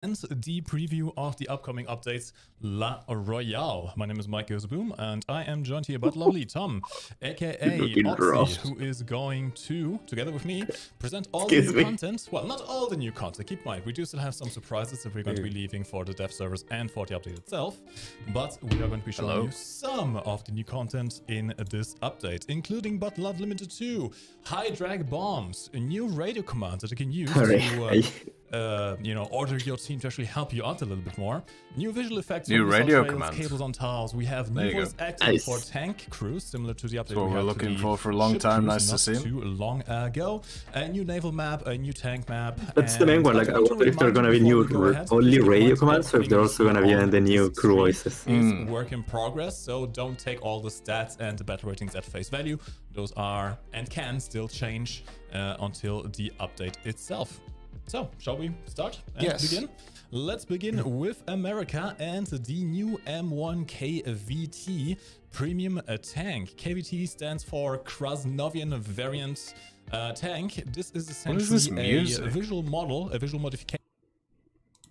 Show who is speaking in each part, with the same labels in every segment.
Speaker 1: And the preview of the upcoming updates, La Royale. My name is Mike Boom, and I am joined here by lovely Tom, aka Oxy, who is going to, together with me, present all the new content. Well, not all the new content. Keep in mind, we do still have some surprises that we're going to be leaving for the dev servers and for the update itself. But we are going to be showing you some of the new content in this update, including but not limited to high drag bombs, a new radio command that you can use to order your team to actually help you out a little bit more. New visual effects,
Speaker 2: new radio commands,
Speaker 1: cables on tiles. We have new voice acting for tank crews, similar to the update
Speaker 2: we were looking for a long time. Nice to see.
Speaker 1: Too long ago. A new naval map, a new tank map.
Speaker 3: That's the main one. Like, I wonder if there are gonna be new only radio commands, or if they're also gonna be in the new crew voices.
Speaker 1: It's work in progress, so don't take all the stats and the battle ratings at face value. Those are and can still change until the update itself. So, shall we start and begin? Let's begin with America and the new M1 KVT premium tank. KVT stands for Krasnovian Variant tank. This is essentially a visual model, a visual modification.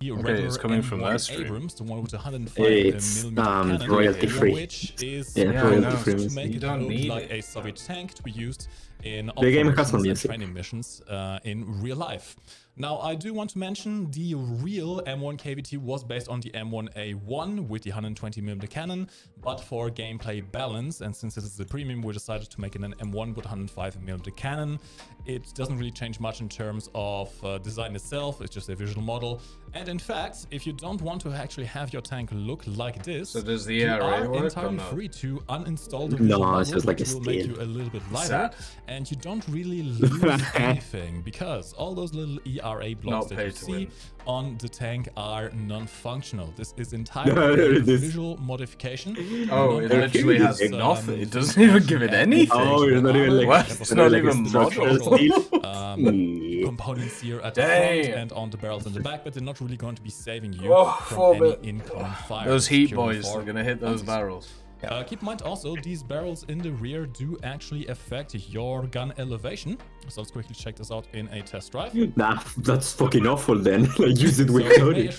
Speaker 2: Okay, it's coming from that stream.
Speaker 1: Abrams, the one with 105mm cannon,
Speaker 3: royalty free.
Speaker 1: Which is
Speaker 3: royalty free.
Speaker 1: To make it look like a Soviet tank to be used in
Speaker 3: the game has some
Speaker 1: training missions in real life. Now, I do want to mention the real M1 KVT was based on the M1A1 with the 120mm cannon, but for gameplay balance, and since it is the premium, we decided to make it an M1 with 105mm cannon. It doesn't really change much in terms of design itself, it's just a visual model. And in fact, if you don't want to actually have your tank look like this,
Speaker 2: so does the
Speaker 1: you
Speaker 2: ERA
Speaker 1: are entirely free to uninstall the visual model,
Speaker 3: it's just like
Speaker 1: which will make you a little bit lighter, and you don't really lose anything, because all those little ERA blocks that you see on the tank are non-functional. This is entirely a visual modification.
Speaker 2: Oh, it literally has nothing. It doesn't even give it anything.
Speaker 3: Oh, it's not even like
Speaker 2: what? It's not even model.
Speaker 1: Components here at the front and on the barrels in the back, but they're not really going to be saving you from any incoming fire.
Speaker 2: Those heat boys are gonna hit those barrels.
Speaker 1: Keep in mind also, these barrels in the rear do actually affect your gun elevation. So let's quickly check this out in a test drive.
Speaker 3: Nah, that's fucking awful then. Like, use it with coding.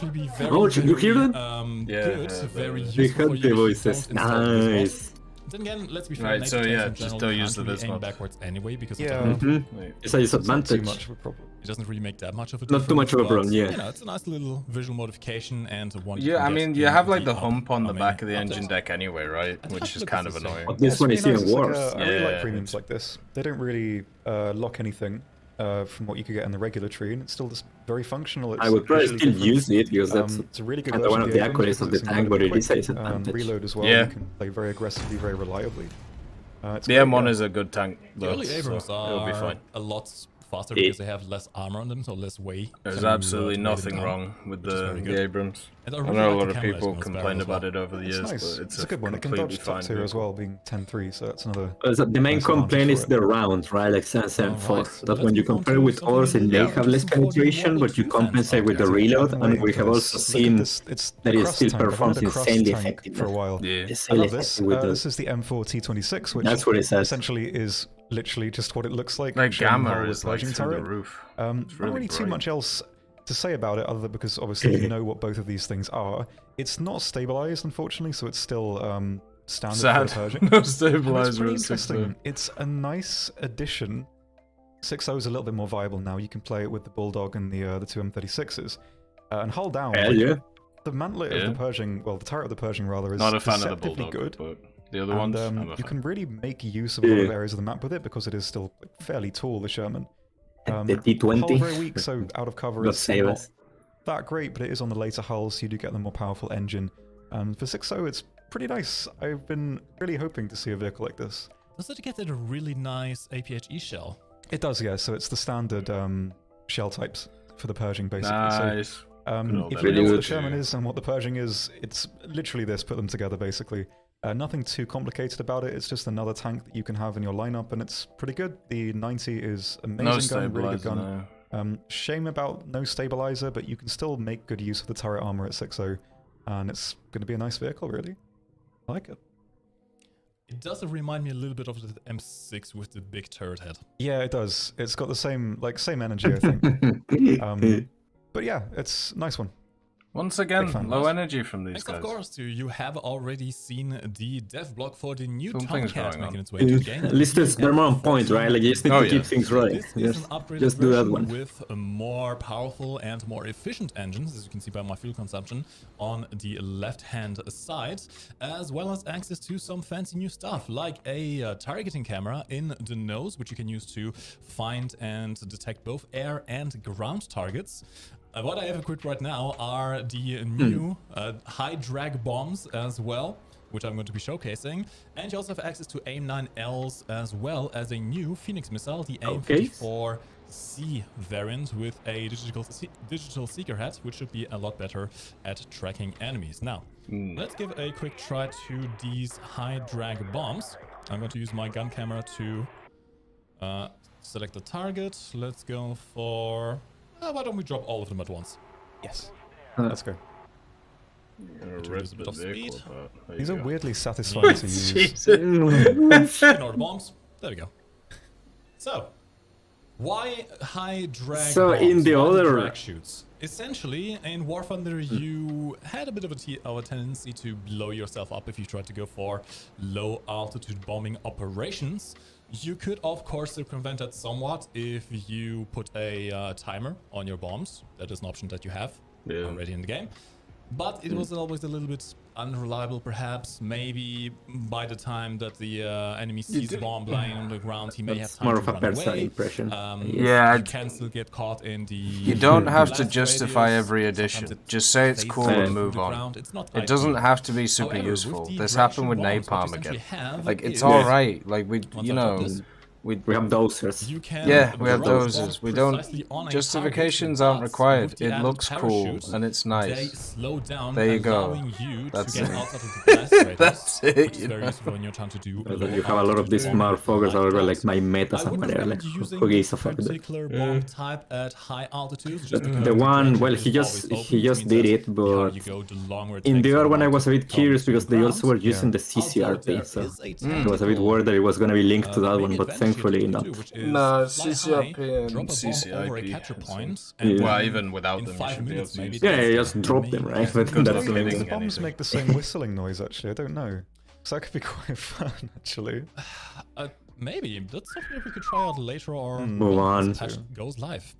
Speaker 3: Oh, did you hear that?
Speaker 1: Good, very useful for you.
Speaker 3: Voices. Nice.
Speaker 1: Then again, let's be fair.
Speaker 2: Right, so yeah, just don't use the Visma
Speaker 1: backwards anyway, because
Speaker 3: it's a disadvantage.
Speaker 1: Too much of a problem. It doesn't really make that much of a
Speaker 3: difference. Not too much of a problem, yeah.
Speaker 1: You know, it's a nice little visual modification and one.
Speaker 2: Yeah, I mean, you have like the hump on the back of the engine deck anyway, right? Which is kind of annoying.
Speaker 3: But this one is even worse.
Speaker 4: I really like premiums like this. They don't really lock anything from what you could get in the regular tree, and it's still just very functional. It's
Speaker 3: I would probably still use it because that's
Speaker 4: it's a really good
Speaker 3: one of the accolades of the tank, but it is a disadvantage.
Speaker 4: Reload as well. You can play very aggressively, very reliably.
Speaker 2: The M1 is a good tank, though,
Speaker 1: the early Abrams
Speaker 2: so it'll be fine.
Speaker 1: A lot faster because they have less armor on them, so less weight.
Speaker 2: There's absolutely nothing wrong with the Abrams. I know a lot of people complain about it over the years, but it's a
Speaker 4: good one. It can dodge tops here as well, being 10-3, so that's another...
Speaker 3: The main complaint is the round, right? Like 7.4. That when you compare with others, it may have less penetration, but you compensate with the reload, and we have also seen that it still performs insanely effectively.
Speaker 4: For a while.
Speaker 2: Yeah.
Speaker 4: I love this. This is the M4 T26, which
Speaker 3: that's what it says.
Speaker 4: Essentially is literally just what it looks like.
Speaker 2: Like Gamma is like through the roof.
Speaker 4: Not really too much else to say about it, other than because obviously you know what both of these things are. It's not stabilized, unfortunately, so it's still standard for Pershing.
Speaker 2: No stabilizer.
Speaker 4: It's pretty interesting. It's a nice addition. 6.0 is a little bit more viable now. You can play it with the Bulldog and the two M36s, and hull down. The mantlet of the Pershing, well, the turret of the Pershing rather, is
Speaker 2: not a fan of the
Speaker 4: deceptively
Speaker 2: Bulldog,
Speaker 4: good.
Speaker 2: But the other ones,
Speaker 4: you can really make use of a lot of areas of the map with it because it is still fairly tall, the Sherman.
Speaker 3: The T20.
Speaker 4: Hull very weak, so out of cover is not that great, but it is on the later hulls, so you do get the more powerful engine. And for 6.0, it's pretty nice. I've been really hoping to see a vehicle like this.
Speaker 1: Does it get a really nice APHE shell?
Speaker 4: It does, yeah. So it's the standard shell types for the Pershing, basically.
Speaker 2: Nice.
Speaker 4: So, if you know what the Sherman is and what the Pershing is, it's literally this, put them together, basically. Nothing too complicated about it. It's just another tank that you can have in your lineup, and it's pretty good. The 90 is amazing gun, really good gun. Shame about no stabilizer, but you can still make good use of the turret armor at 6.0, and it's going to be a nice vehicle, really. I like it.
Speaker 1: It does remind me a little bit of the M6 with the big turret head.
Speaker 4: Yeah, it does. It's got the same energy, I think. But yeah, it's a nice one.
Speaker 2: Once again, low energy from these guys.
Speaker 1: Of course, you have already seen the dev block for the new
Speaker 2: Something's
Speaker 1: Tomcat
Speaker 2: going
Speaker 1: making
Speaker 2: on.
Speaker 1: its way to the game.
Speaker 3: At least they're more on point, right? Like you just need to keep things rolling.
Speaker 1: This is an upgraded
Speaker 3: Just do that
Speaker 1: version
Speaker 3: one.
Speaker 1: with a more powerful and more efficient engines, as you can see by my fuel consumption on the left-hand side, as well as access to some fancy new stuff like a targeting camera in the nose, which you can use to find and detect both air and ground targets. What I have equipped right now are the new high drag bombs as well, which I'm going to be showcasing. And you also have access to AIM-9Ls as well as a new Phoenix missile, the AIM-54C variant with a digital seeker head, which should be a lot better at tracking enemies. Now, let's give a quick try to these high drag bombs. I'm going to use my gun camera to select the target. Let's go for... why don't we drop all of them at once?
Speaker 4: Yes. Let's go.
Speaker 1: Introduce a bit of speed.
Speaker 4: These are weirdly satisfying to use.
Speaker 1: Ignore the bombs. There we go. So, why high drag bombs?
Speaker 3: In the
Speaker 1: Why
Speaker 3: other
Speaker 1: drag shoots? Essentially, in War Thunder, you had a bit of a tendency to blow yourself up if you tried to go for low altitude bombing operations. You could, of course, circumvent that somewhat if you put a timer on your bombs. That is an option that you have already in the game. But it was always a little bit unreliable, perhaps. Maybe by the time that the enemy sees the bomb lying on the ground, he may have time to run away.
Speaker 3: Impression.
Speaker 1: You can still get caught in the...
Speaker 2: You don't have to justify every addition. Just say it's cool and move on. It doesn't have to be super useful. This happened with Napalm again. Like, it's alright. Like, we
Speaker 3: have dosers.
Speaker 2: Yeah, we have dosers. We don't... Justifications aren't required. It looks cool and it's nice. There you go. That's it. That's it.
Speaker 3: You have a lot of these motherfuckers over like my meta somewhere. Like, who gives a fuck? The one, well, he just did it, but in the other one I was a bit curious because they also were using the CCRP, so it was a bit worried that it was going to be linked to that one, but thankfully not.
Speaker 2: No, CCRP and CCIP. Well, even without them, you should be able to use them.
Speaker 3: Yeah, you just drop them, right? But that's
Speaker 4: the bombs make the same whistling noise, actually. I don't know. So that could be quite fun, actually.
Speaker 1: Maybe. That's something that we could try out later or
Speaker 3: move on.
Speaker 1: Patch goes live.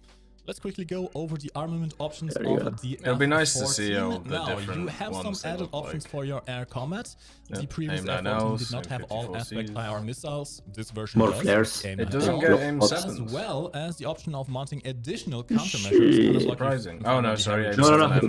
Speaker 1: Let's quickly go over the armament options of the
Speaker 2: It'll be nice to see all the
Speaker 1: now,
Speaker 2: different
Speaker 1: you have some added options for your air combat.
Speaker 2: Yep.
Speaker 1: The previous F-14 did not have all aspect IR missiles. This version
Speaker 3: more
Speaker 1: does.
Speaker 3: flares.
Speaker 2: It doesn't get AIM-7s.
Speaker 1: As well as the option of mounting additional countermeasures.
Speaker 2: Surprising. Oh no, sorry.
Speaker 3: No.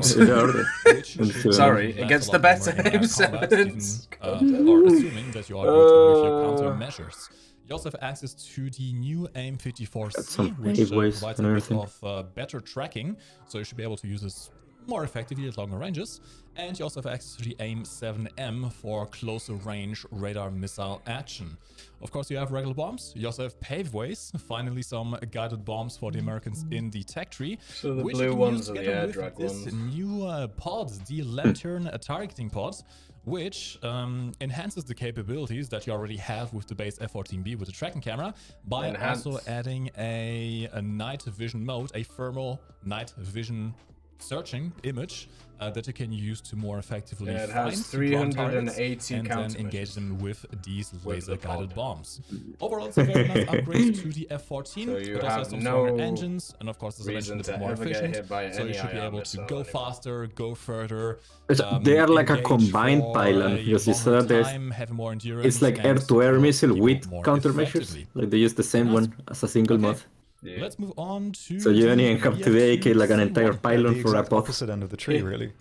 Speaker 2: Sorry, it gets the better AIM-7s.
Speaker 1: Or assuming that you are good with your countermeasures. You also have access to the new AIM-54C, which provides a bit of better tracking, so you should be able to use this more effectively at longer ranges. And you also have access to the AIM-7M for closer range radar missile action. Of course, you have regular bombs. You also have paveways. Finally, some guided bombs for the Americans in the tech tree.
Speaker 2: So the blue ones are the air drag ones.
Speaker 1: This new pod, the Lantern targeting pod, which enhances the capabilities that you already have with the base F-14B with the tracking camera by also adding a night vision mode, a thermal night vision searching image that you can use to more effectively
Speaker 2: it
Speaker 1: find
Speaker 2: has 380
Speaker 1: and then engage them with these laser-guided bombs. Overall, it's a very nice upgrade to the F-14.
Speaker 2: So you
Speaker 1: it also has some stronger engines, and of course, as I mentioned, it's more efficient. So you should be able to go faster, go further.
Speaker 3: They are like a combined pylon, because you saw that it's like air-to-air missile with countermeasures. Like they use the same one as a single mod.
Speaker 1: Yeah. Let's move on to...
Speaker 3: So you only have to dedicate like an entire pylon for a pod.
Speaker 4: Opposite end of the tree, really.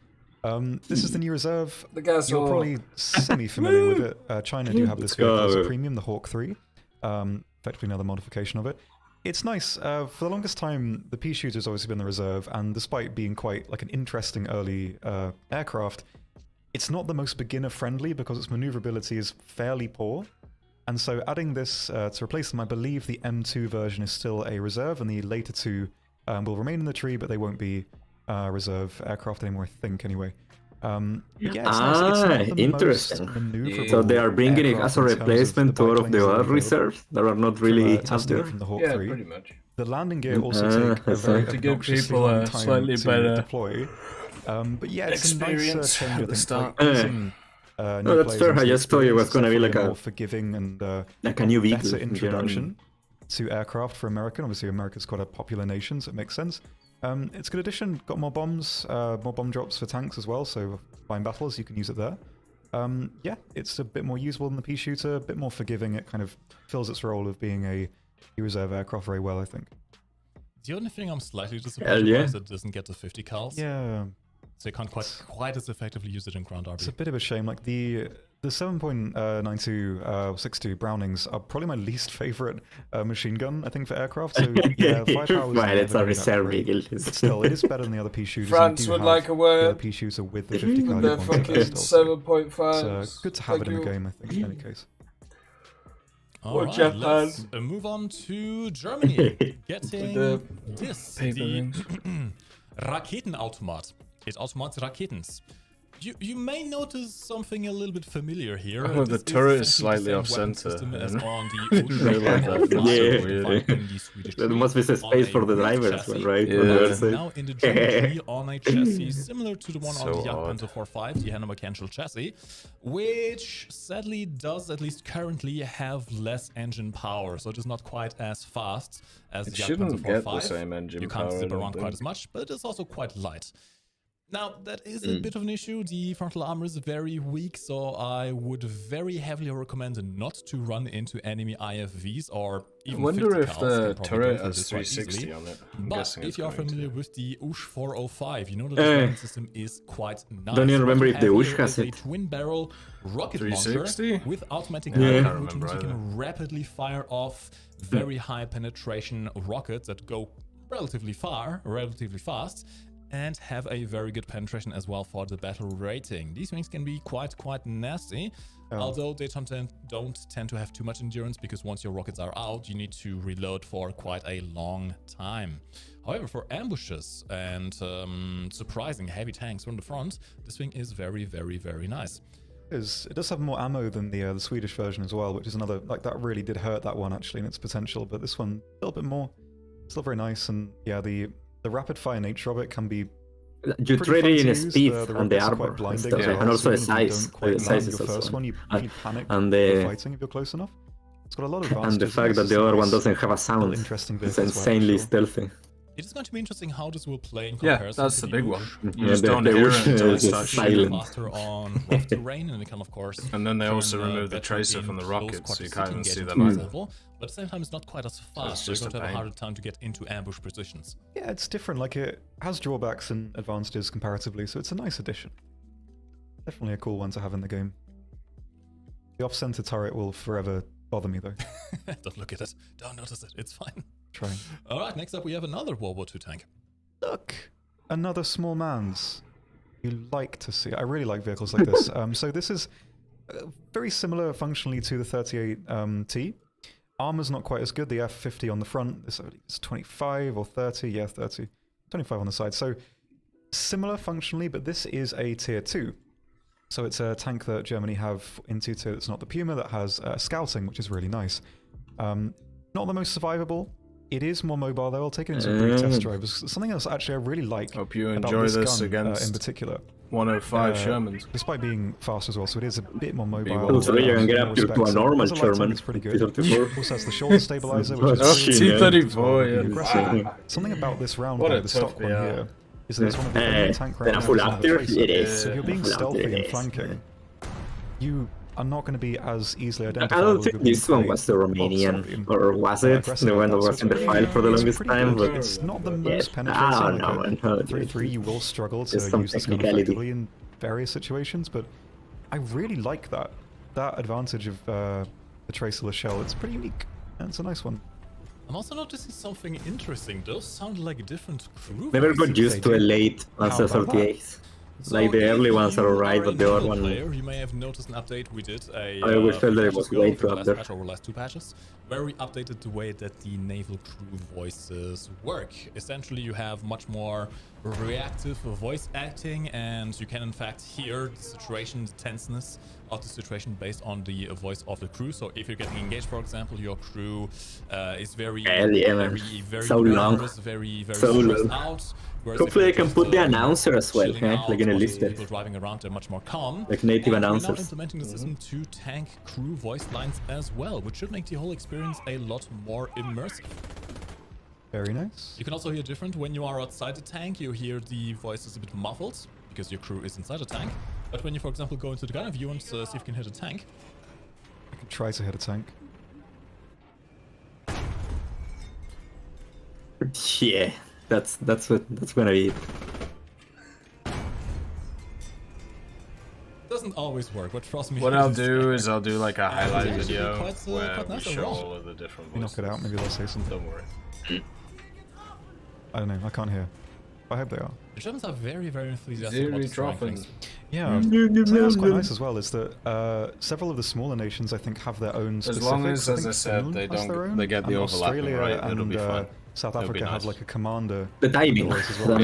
Speaker 4: This is the new reserve. You're probably semi-familiar with it. China do have this vehicle as a premium, the Hawk 3. Effectively another modification of it. It's nice. For the longest time, the Pea Shooter's always been the reserve, and despite being quite like an interesting early aircraft, it's not the most beginner-friendly because its maneuverability is fairly poor. And so adding this to replace them, I believe the M2 version is still a reserve, and the later two will remain in the tree, but they won't be reserve aircraft anymore, I think, anyway. Yeah, it's nice. It's
Speaker 3: interesting. So they are bringing it as a replacement to all of the other reserves that are not really up there?
Speaker 4: From the Hawk 3.
Speaker 2: Pretty much.
Speaker 4: The landing gear also take a very
Speaker 2: to give people a slightly better
Speaker 4: deploy. But yeah, it's
Speaker 5: experience
Speaker 4: a nice change
Speaker 5: at the start.
Speaker 3: No, that's fair. I just thought it was going to be like a
Speaker 4: more forgiving and
Speaker 3: like a new vehicle
Speaker 4: better introduction to aircraft for America. Obviously, America's quite a popular nation, so it makes sense. It's a good addition. Got more bombs, more bomb drops for tanks as well. So flying battles, you can use it there. Yeah, it's a bit more usable than the pea shooter, a bit more forgiving. It kind of fills its role of being a reserve aircraft very well, I think.
Speaker 1: The only thing I'm slightly disappointed about is it doesn't get the 50 cals.
Speaker 4: Yeah.
Speaker 1: So you can't quite as effectively use it in ground RB.
Speaker 4: It's a bit of a shame. Like the 7.92 62 Brownings are probably my least favorite machine gun, I think, for aircraft. So yeah, firepower.
Speaker 3: Well, it's a reserve vehicle.
Speaker 4: But still, it is better than the other pea shooters.
Speaker 6: France would like a word.
Speaker 4: The pea shooter with the 50 caliber.
Speaker 6: They're fucking 7.5.
Speaker 4: It's good to have it in the game, I think. In any case.
Speaker 1: All right,
Speaker 6: Japan.
Speaker 1: let's move on to Germany. Getting the Raketenautomat. It automates Raketens. You may notice something a little bit familiar here.
Speaker 5: Oh, the turret is slightly off center.
Speaker 3: There must be some space for the driver as well, right?
Speaker 5: Yeah.
Speaker 1: Now in the German on a chassis similar to the one on the Jagdpanther 4.5, the Hannover Mechanical chassis, which sadly does at least currently have less engine power, so it is not quite as fast as the Jagdpanther 4.5.
Speaker 5: Same engine
Speaker 1: you can't zip around quite as much, but it is also quite light. Now, that is a bit of an issue. The frontal armor is very weak, so I would very heavily recommend not to run into enemy IFVs or even
Speaker 5: I wonder if the turret
Speaker 1: has
Speaker 5: 360 on it.
Speaker 1: But if you're familiar with the USH 405, you know that the weapon system is quite nice.
Speaker 3: Don't even remember if the USH has it.
Speaker 1: A twin-barrel rocket
Speaker 5: 360?
Speaker 1: launcher with automatic
Speaker 5: I
Speaker 1: gun,
Speaker 5: can't
Speaker 1: which you can rapidly fire off very high penetration rockets that go relatively far, relatively fast, and have a very good penetration as well for the battle rating. These things can be quite nasty, although they don't tend to have too much endurance, because once your rockets are out, you need to reload for quite a long time. However, for ambushes and surprising heavy tanks from the front, this thing is very nice.
Speaker 4: It does have more ammo than the Swedish version as well, which is another, like, that really did hurt that one actually in its potential, but this one a little bit more. Still very nice, and yeah, the rapid fire nature of it can be
Speaker 3: you trade it in speed and the armor and stuff, and also the size. The size is also
Speaker 4: one. You panic
Speaker 3: and the
Speaker 4: fighting if you're close enough. It's got a lot of advantages.
Speaker 3: And the fact that the other one doesn't have a sound. It's insanely stealthy.
Speaker 1: It is going to be interesting how this will play in comparison.
Speaker 5: Yeah, that's the big one.
Speaker 3: You just don't hear it until it starts
Speaker 1: shooting faster on rough terrain, and it can of course.
Speaker 5: And then they also remove the tracer from the rocket, so you can't even see them either.
Speaker 1: But at the same time, it's not quite as fast, so you're going to have a harder time to get into ambush positions.
Speaker 4: Yeah, it's different. Like, it has drawbacks and advantages comparatively, so it's a nice addition. Definitely a cool one to have in the game. The off-center turret will forever bother me, though.
Speaker 1: Don't look at it. Don't notice it. It's fine.
Speaker 4: Trying.
Speaker 1: All right, next up we have another World War II tank.
Speaker 4: Look! Another small man's. You like to see. I really like vehicles like this. So this is very similar functionally to the 38T. Armor's not quite as good. The F50 on the front is 25 or 30. Yeah, 30. 25 on the side. So similar functionally, but this is a tier 2. So it's a tank that Germany have in tier 2. It's not the Puma, that has scouting, which is really nice. Not the most survivable. It is more mobile though. I'll take it into a brief test drive. Something else actually I really like.
Speaker 5: Hope you enjoy this against
Speaker 4: in particular.
Speaker 5: 105 Shermans.
Speaker 4: Despite being fast as well, so it is a bit more mobile.
Speaker 3: So you can get up to a normal Sherman.
Speaker 4: It's pretty good. Also has the shoulder stabilizer, which is
Speaker 5: T-34,
Speaker 4: yeah. Something about this round, though, the stock one here, is that it's one of the only tank rounds
Speaker 3: full after it is.
Speaker 4: So if you're being stealthy and flanking, you are not going to be as easily identified.
Speaker 3: I don't think this one was the Romanian, or was it? The one that was in the file for the longest time, but
Speaker 4: it's not the most penetrating.
Speaker 3: No,
Speaker 4: 3-3, you will struggle to use this gun effectively in various situations, but I really like that advantage of the tracerless shell. It's pretty unique, and it's a nice one.
Speaker 1: I'm also noticing something interesting. Those sound like different crew.
Speaker 3: Never got used to a late Lancer 38.
Speaker 1: So
Speaker 3: like the early ones are alright, but the other one.
Speaker 1: You may have noticed an update we did.
Speaker 3: I always felt that it was way too up there.
Speaker 1: Over the last 2 patches, where we updated the way that the naval crew voices work. Essentially, you have much more reactive voice acting, and you can in fact hear the situation, the tenseness of the situation based on the voice of the crew. So if you're getting engaged, for example, your crew is very
Speaker 3: so
Speaker 1: nervous, very stressed out.
Speaker 3: Hopefully I can put the announcer as well, like in Enlisted.
Speaker 1: People driving around, they're much more calm.
Speaker 3: Like native announcers.
Speaker 1: We're now implementing the system to tank crew voice lines as well, which should make the whole experience a lot more immersive.
Speaker 4: Very nice.
Speaker 1: You can also hear different when you are outside the tank. You hear the voices a bit muffled because your crew is inside the tank. But when you, for example, go into the gunner view and see if you can hit a tank.
Speaker 4: I can try to hit a tank.
Speaker 3: Yeah, that's gonna be it.
Speaker 1: Doesn't always work, but trust me.
Speaker 5: What I'll do is I'll do like a highlight video where we show all of the different voices.
Speaker 4: Knock it out, maybe they'll say something.
Speaker 5: Don't worry.
Speaker 4: I don't know, I can't hear. I hope they are.
Speaker 1: The Germans are very enthusiastic about destroying things.
Speaker 4: Yeah, something that's quite nice as well is that several of the smaller nations, I think, have their own specifics.
Speaker 5: As long as I said, they get the overlapping right, it'll be fine.
Speaker 4: South Africa have like a commander.
Speaker 3: The timing, well.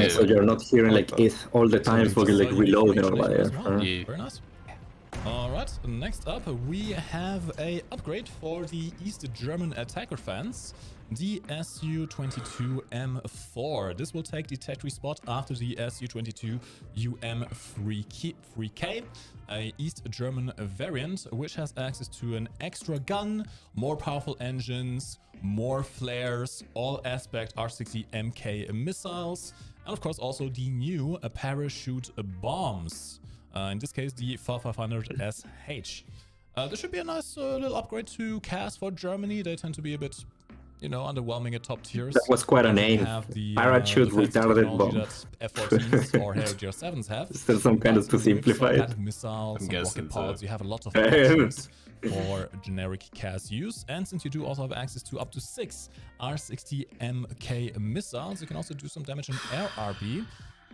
Speaker 3: So you're not hearing like it all the time for like reloading or whatever.
Speaker 1: Very nice. Alright, next up we have a upgrade for the East German attacker fans, the Su-22M4. This will take the Tetri spot after the Su-22UM3K, a East German variant which has access to an extra gun, more powerful engines, more flares, all aspect R60MK missiles, and of course also the new parachute bombs. In this case, the 5500SH. This should be a nice little upgrade to CAS for Germany. They tend to be a bit, you know, underwhelming at top tiers.
Speaker 3: That was quite a name. Parachute retarded bomb.
Speaker 1: That F-14s or GR7s have.
Speaker 3: Still some kind of to simplify it.
Speaker 1: Missiles, some rocket pods. You have a lot of options for generic CAS use. And since you do also have access to up to 6 R60MK missiles, you can also do some damage in air RB.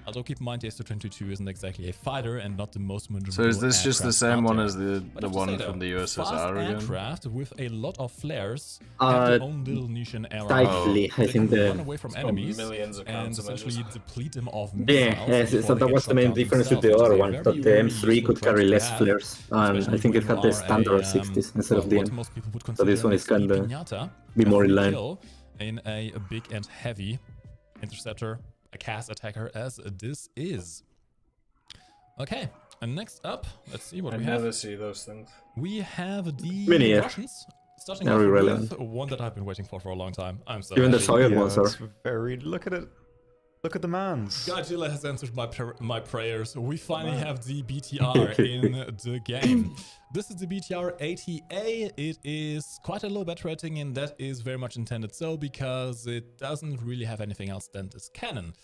Speaker 1: Although keep in mind the Su-22 isn't exactly a fighter and not the most maneuverable.
Speaker 5: So is this just the same one as the one from the USSR again?
Speaker 1: Aircraft with a lot of flares have their own little niche in air.
Speaker 3: Slightly, I think
Speaker 1: run away from enemies and essentially deplete them of missiles.
Speaker 3: Yes, so that was the main difference with the other one, that the M3 could carry less flares, and I think it had the standard 60s instead of the M. So this one is kinda be more in line.
Speaker 1: In a big and heavy interceptor, a CAS attacker as this is. Okay, and next up, let's see what we have.
Speaker 5: I never see those things.
Speaker 1: We have the Russians, starting
Speaker 3: off
Speaker 1: with one that I've been waiting for a long time. I'm so
Speaker 3: even the Soviet ones are
Speaker 4: very. Look at it. Look at the mans.
Speaker 1: Godzilla has answered my prayers. We finally have the BTR in the game. This is the BTR 80A. It is quite a low battery rating, and that is very much intended so because it doesn't really have anything else than this cannon.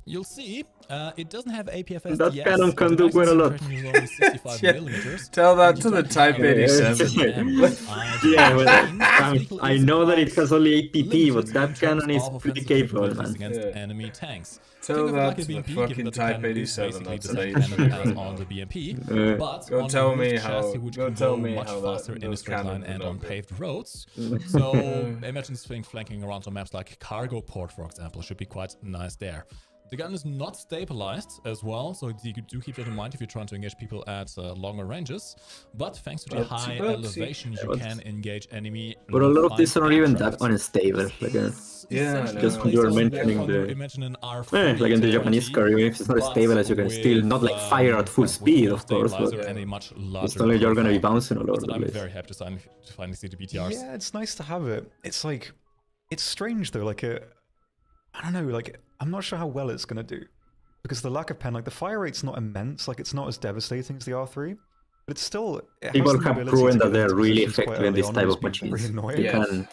Speaker 1: You'll see, it doesn't have APFS.
Speaker 3: That cannon can do quite a lot.
Speaker 5: Tell that to the Type 87.
Speaker 3: Yeah, well, I know that it has only APP, but that cannon is pretty capable, man.
Speaker 1: Enemy tanks.
Speaker 5: Tell that to the fucking Type 87. That's an
Speaker 1: on the BMP. But
Speaker 5: go tell me how.
Speaker 1: Go tell me much faster in a straight line and on paved roads. So imagine this thing flanking around on maps like Cargo Port, for example. Should be quite nice there. The gun is not stabilized as well, so you do keep that in mind if you're trying to engage people at longer ranges. But thanks to the high elevation, you can engage enemy.
Speaker 3: But a lot of these are not even that unstable. Like just when you were mentioning the like in the Japanese car, even if it's not as stable as you can still not like fire at full speed, of course. But it's only you're gonna be bouncing all over the place.
Speaker 1: I'm very happy to finally see the BTRs.
Speaker 4: Yeah, it's nice to have it. It's like, it's strange though. Like I don't know. Like I'm not sure how well it's gonna do because the lack of pen, like the fire rate's not immense. Like it's not as devastating as the R3, but it's still.
Speaker 3: People have proven that they're really effective in this type of machines. You can't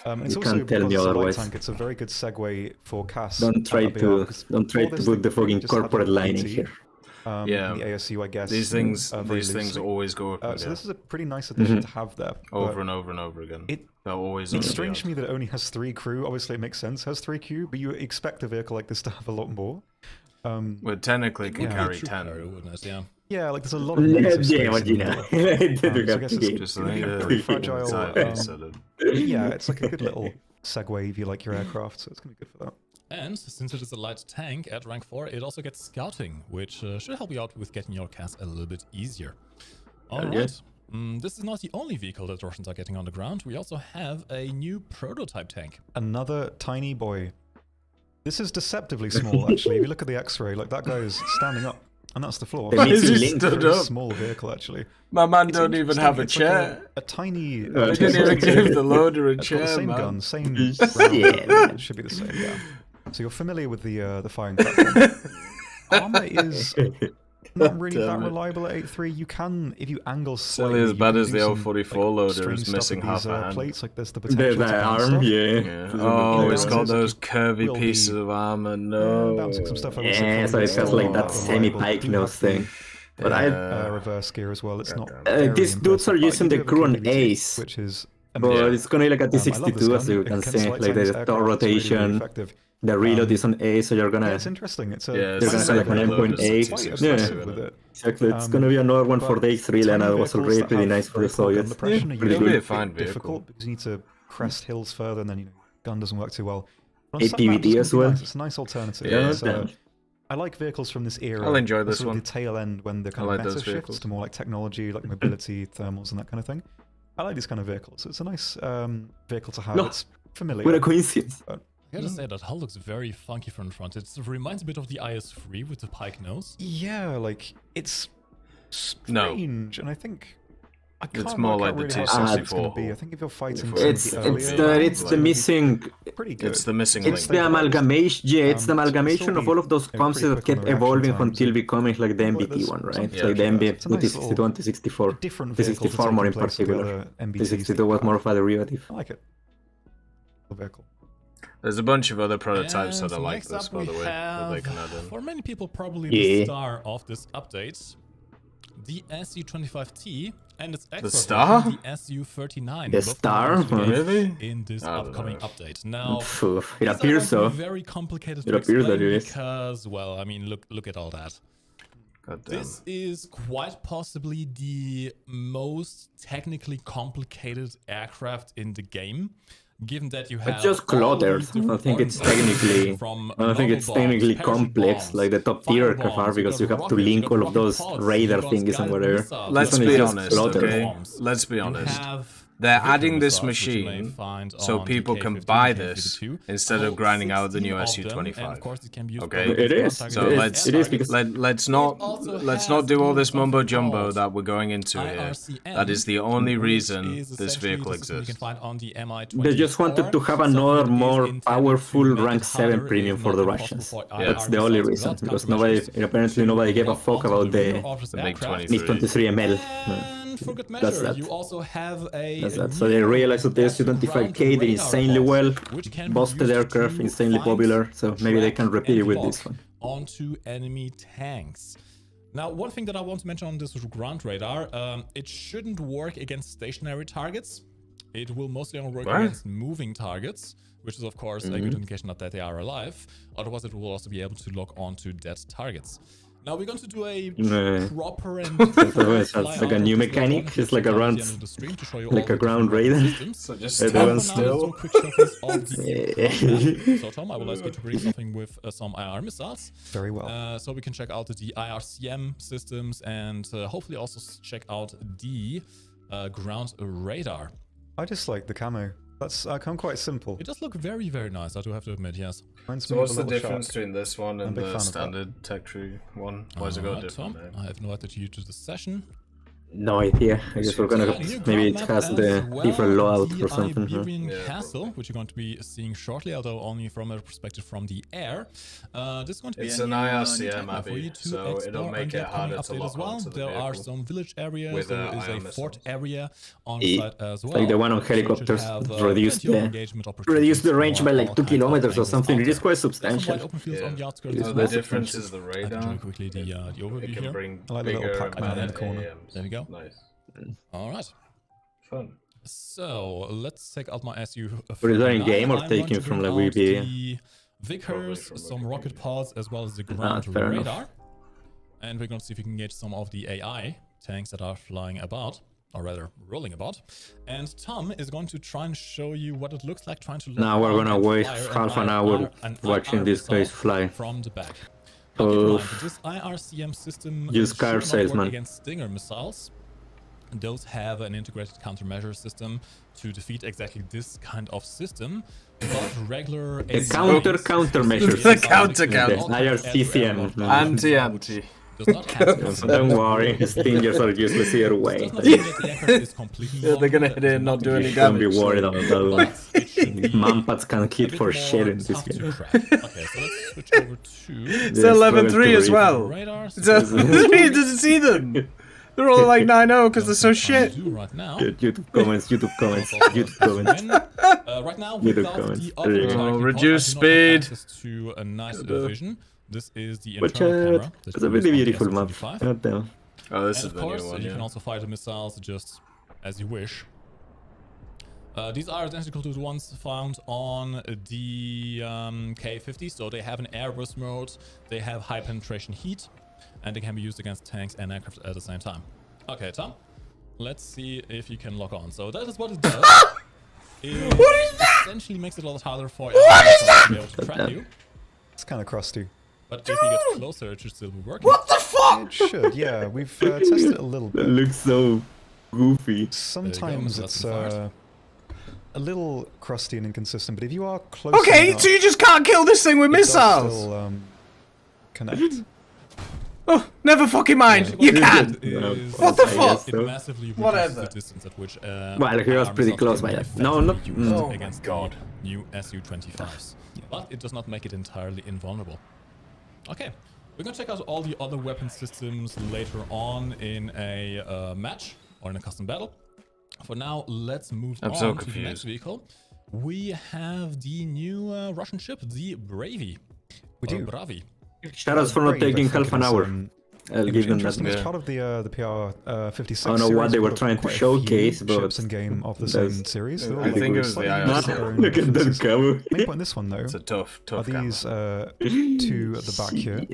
Speaker 3: tell me otherwise.
Speaker 4: It's a very good segue for CAS.
Speaker 3: Don't try to put the fucking corporate line in here.
Speaker 5: Yeah,
Speaker 4: the ASU, I guess.
Speaker 5: These things always go up.
Speaker 4: So this is a pretty nice addition to have there.
Speaker 5: Over and over and over again.
Speaker 4: It's strange to me that it only has 3 crew. Obviously, it makes sense. It has 3 crew, but you expect a vehicle like this to have a lot more.
Speaker 5: Well, technically, it can carry 10.
Speaker 4: Yeah, like there's a lot of pretty fragile. Yeah, it's like a good little segue if you like your aircraft, so it's gonna be good for that.
Speaker 1: And since it is a light tank at rank 4, it also gets scouting, which should help you out with getting your cast a little bit easier. Alright, this is not the only vehicle that Russians are getting on the ground. We also have a new prototype tank.
Speaker 4: Another tiny boy. This is deceptively small, actually. If you look at the X-ray, like that guy is standing up, and that's the floor.
Speaker 3: It's
Speaker 6: he stood up?
Speaker 4: Small vehicle, actually.
Speaker 6: My man don't even have a chair.
Speaker 4: Like a tiny.
Speaker 6: They didn't even give the loader a chair,
Speaker 4: Same
Speaker 6: man.
Speaker 4: gun, same. It should be the same. Yeah. So you're familiar with the firing platform. Armor is not really that reliable at 8.3. You can, if you angle slightly,
Speaker 6: as bad as the L44 loader is missing half a hand.
Speaker 4: Plates, like there's the potential
Speaker 3: The arm, yeah.
Speaker 6: Oh, it's got those curvy pieces of armor. No.
Speaker 4: Bouncing some stuff.
Speaker 3: Yeah, so it has like that semi-pike nose thing. But
Speaker 4: reverse gear as well. It's not.
Speaker 3: These dudes are using the crew on Ace,
Speaker 4: which is.
Speaker 3: But it's gonna be like a T62, as you can see, like the door rotation. The reload is on A, so you're gonna.
Speaker 4: Yeah, it's interesting. It's
Speaker 3: you're gonna have like an endpoint A. Yeah, exactly. It's gonna be another one for the X3, and it was already pretty nice for the Soviets.
Speaker 6: Pretty good. Fine vehicle.
Speaker 4: Difficult because you need to crest hills further, and then gun doesn't work too well.
Speaker 3: APVD as well.
Speaker 4: It's a nice alternative.
Speaker 3: Yeah,
Speaker 4: I like vehicles from this era.
Speaker 6: I'll enjoy this one.
Speaker 4: The tail end when the kind of meta shifts to more like technology, like mobility, thermals, and that kind of thing. I like these kind of vehicles. It's a nice vehicle to have. It's familiar.
Speaker 3: What a coincidence.
Speaker 1: I gotta say, that hull looks very funky from the front. It reminds a bit of the IS-3 with the pike nose.
Speaker 4: Yeah, like, it's strange, and I think...
Speaker 6: It's more like the T-64.
Speaker 4: I think if you're fighting
Speaker 3: it's the missing...
Speaker 4: Pretty good.
Speaker 6: It's the missing
Speaker 3: link. It's the amalgamation, it's the amalgamation of all of those concepts that kept evolving until becoming like the MBT one, right? It's like the MBT, T62 and T64. T64 more in particular. T62 was more of a derivative.
Speaker 4: I like it. Vehicle.
Speaker 6: There's a bunch of other prototypes that are like this, by the way, that they can add in.
Speaker 1: For many people, probably the star of this update, the SU-25T, and its extra version, the SU-39.
Speaker 3: The star?
Speaker 6: Really?
Speaker 1: In this upcoming update. Now,
Speaker 3: it appears so.
Speaker 1: Very complicated
Speaker 3: it appears that it is.
Speaker 1: Because, well, I mean, look at all that. This is quite possibly the most technically complicated aircraft in the game. Given that you have
Speaker 3: it's just cluttered. I don't think it's technically complex like the top tier aircraft because you have to link all of those radar things and whatever.
Speaker 6: Let's be honest, okay? Let's be honest. They're adding this machine so people can buy this instead of grinding out the new SU-25. Okay,
Speaker 3: it is.
Speaker 6: So let's not do all this mumbo jumbo that we're going into here. That is the only reason this vehicle exists.
Speaker 3: They just wanted to have another more powerful rank 7 premium for the Russians. That's the only reason, because apparently nobody gave a fuck about the MiG-23 ML.
Speaker 1: For good measure, you also have
Speaker 3: so they realized that the SU-25K did insanely well, busted aircraft, insanely popular, so maybe they can repeat it with this one.
Speaker 1: Onto enemy tanks. Now, one thing that I want to mention on this ground radar, it shouldn't work against stationary targets. It will mostly only work against moving targets, which is of course a good indication that they are alive. Otherwise, it will also be able to lock onto dead targets. Now we're going to do a proper and
Speaker 3: it's like a new mechanic. It's like a ground radar.
Speaker 6: So just stand still.
Speaker 1: So Tom, I will ask you to bring something with some IR missiles.
Speaker 4: Very well.
Speaker 1: So we can check out the IRCM systems and hopefully also check out the ground radar.
Speaker 4: I just like the camo. That's quite simple.
Speaker 1: It does look very, very nice, I do have to admit, yes.
Speaker 6: So what's the difference between this one and the standard tech tree one? Why does it go different?
Speaker 1: I have invited you to the session.
Speaker 3: No idea. I guess we're gonna maybe it has the different loadout or something.
Speaker 1: Castle, which you're going to be seeing shortly, although only from a perspective from the air. This is going to be
Speaker 6: an IRCM map, so it'll make it harder to lock onto the
Speaker 1: There are some village areas. There is a fort area on site as well.
Speaker 3: Like the one on helicopters, reduce the range by like 2 kilometers or something. It is quite substantial.
Speaker 6: The difference is the radar.
Speaker 1: Quickly the overview here.
Speaker 6: Bring
Speaker 4: I like the little Pac-Man in the corner.
Speaker 1: There we go.
Speaker 6: Nice.
Speaker 1: All right.
Speaker 6: Fun.
Speaker 1: So let's take out my SU.
Speaker 3: But is that in game or taken from like
Speaker 1: the Vickers, some rocket pods, as well as the ground radar. And we're going to see if we can get some of the AI tanks that are flying about. or rather rolling about. And Tom is going to try and show you what it looks like trying to
Speaker 3: now we're gonna waste half an hour watching these guys fly.
Speaker 1: From the back. Now, keep in mind, this IRCM system
Speaker 3: use car salesman
Speaker 1: against Stinger missiles. Those have an integrated countermeasure system to defeat exactly this kind of system. But regular
Speaker 3: countermeasures.
Speaker 6: The counter.
Speaker 3: IRCCM.
Speaker 6: Anti.
Speaker 3: Don't worry, stingers are useless either way.
Speaker 6: Yeah, they're gonna hit it and not do any damage.
Speaker 3: Don't be worried about that. Manpads can't hit for shit in this game.
Speaker 1: Okay, so let's switch over to...
Speaker 6: It's 11-3 as well. It's 11-3, it doesn't see them. They're all like 9-0 because they're so shit.
Speaker 1: Right now,
Speaker 3: YouTube comments.
Speaker 1: right now, without the other
Speaker 6: reduce speed.
Speaker 1: To a nice vision. This is the internal camera.
Speaker 3: It's a really beautiful map.
Speaker 6: Oh, this is
Speaker 1: the new one. You can also fire the missiles just as you wish. These are identical to the ones found on the K-50, so they have an airburst mode, they have high penetration heat, and they can be used against tanks and aircraft at the same time. Okay, Tom, let's see if you can lock on. So that is what it does.
Speaker 6: What is that?
Speaker 1: Essentially makes it a lot harder for aircraft to be able to track you.
Speaker 4: It's kind of crusty.
Speaker 1: But if you get closer, it should still be working.
Speaker 6: What the fuck?
Speaker 4: It should, yeah. We've tested it a little bit.
Speaker 3: It looks so goofy.
Speaker 4: Sometimes it's a little crusty and inconsistent, but if you are close enough,
Speaker 6: so you just can't kill this thing with missiles?
Speaker 4: Still, connect.
Speaker 6: Oh, never fucking mind. You can. What the fuck?
Speaker 1: It massively
Speaker 6: whatever.
Speaker 1: The distance at which
Speaker 3: well, he was pretty close by that. No, not
Speaker 1: against
Speaker 6: God.
Speaker 1: New Su-25s. But it does not make it entirely invulnerable. Okay, we're gonna check out all the other weapon systems later on in a match or in a custom battle. For now, let's move on to the next vehicle. We have the new Russian ship, the Bravey.
Speaker 4: We do.
Speaker 1: Bravi.
Speaker 3: Shout out for not taking half an hour. I'll give them that.
Speaker 4: It's part of the PR 56.
Speaker 3: I don't know what they were trying to showcase, but
Speaker 4: ships in game of the same series.
Speaker 6: I think it was the IRC.
Speaker 3: Look at that cover.
Speaker 4: Main point in this one though.
Speaker 6: It's a tough
Speaker 4: are these two at the back here?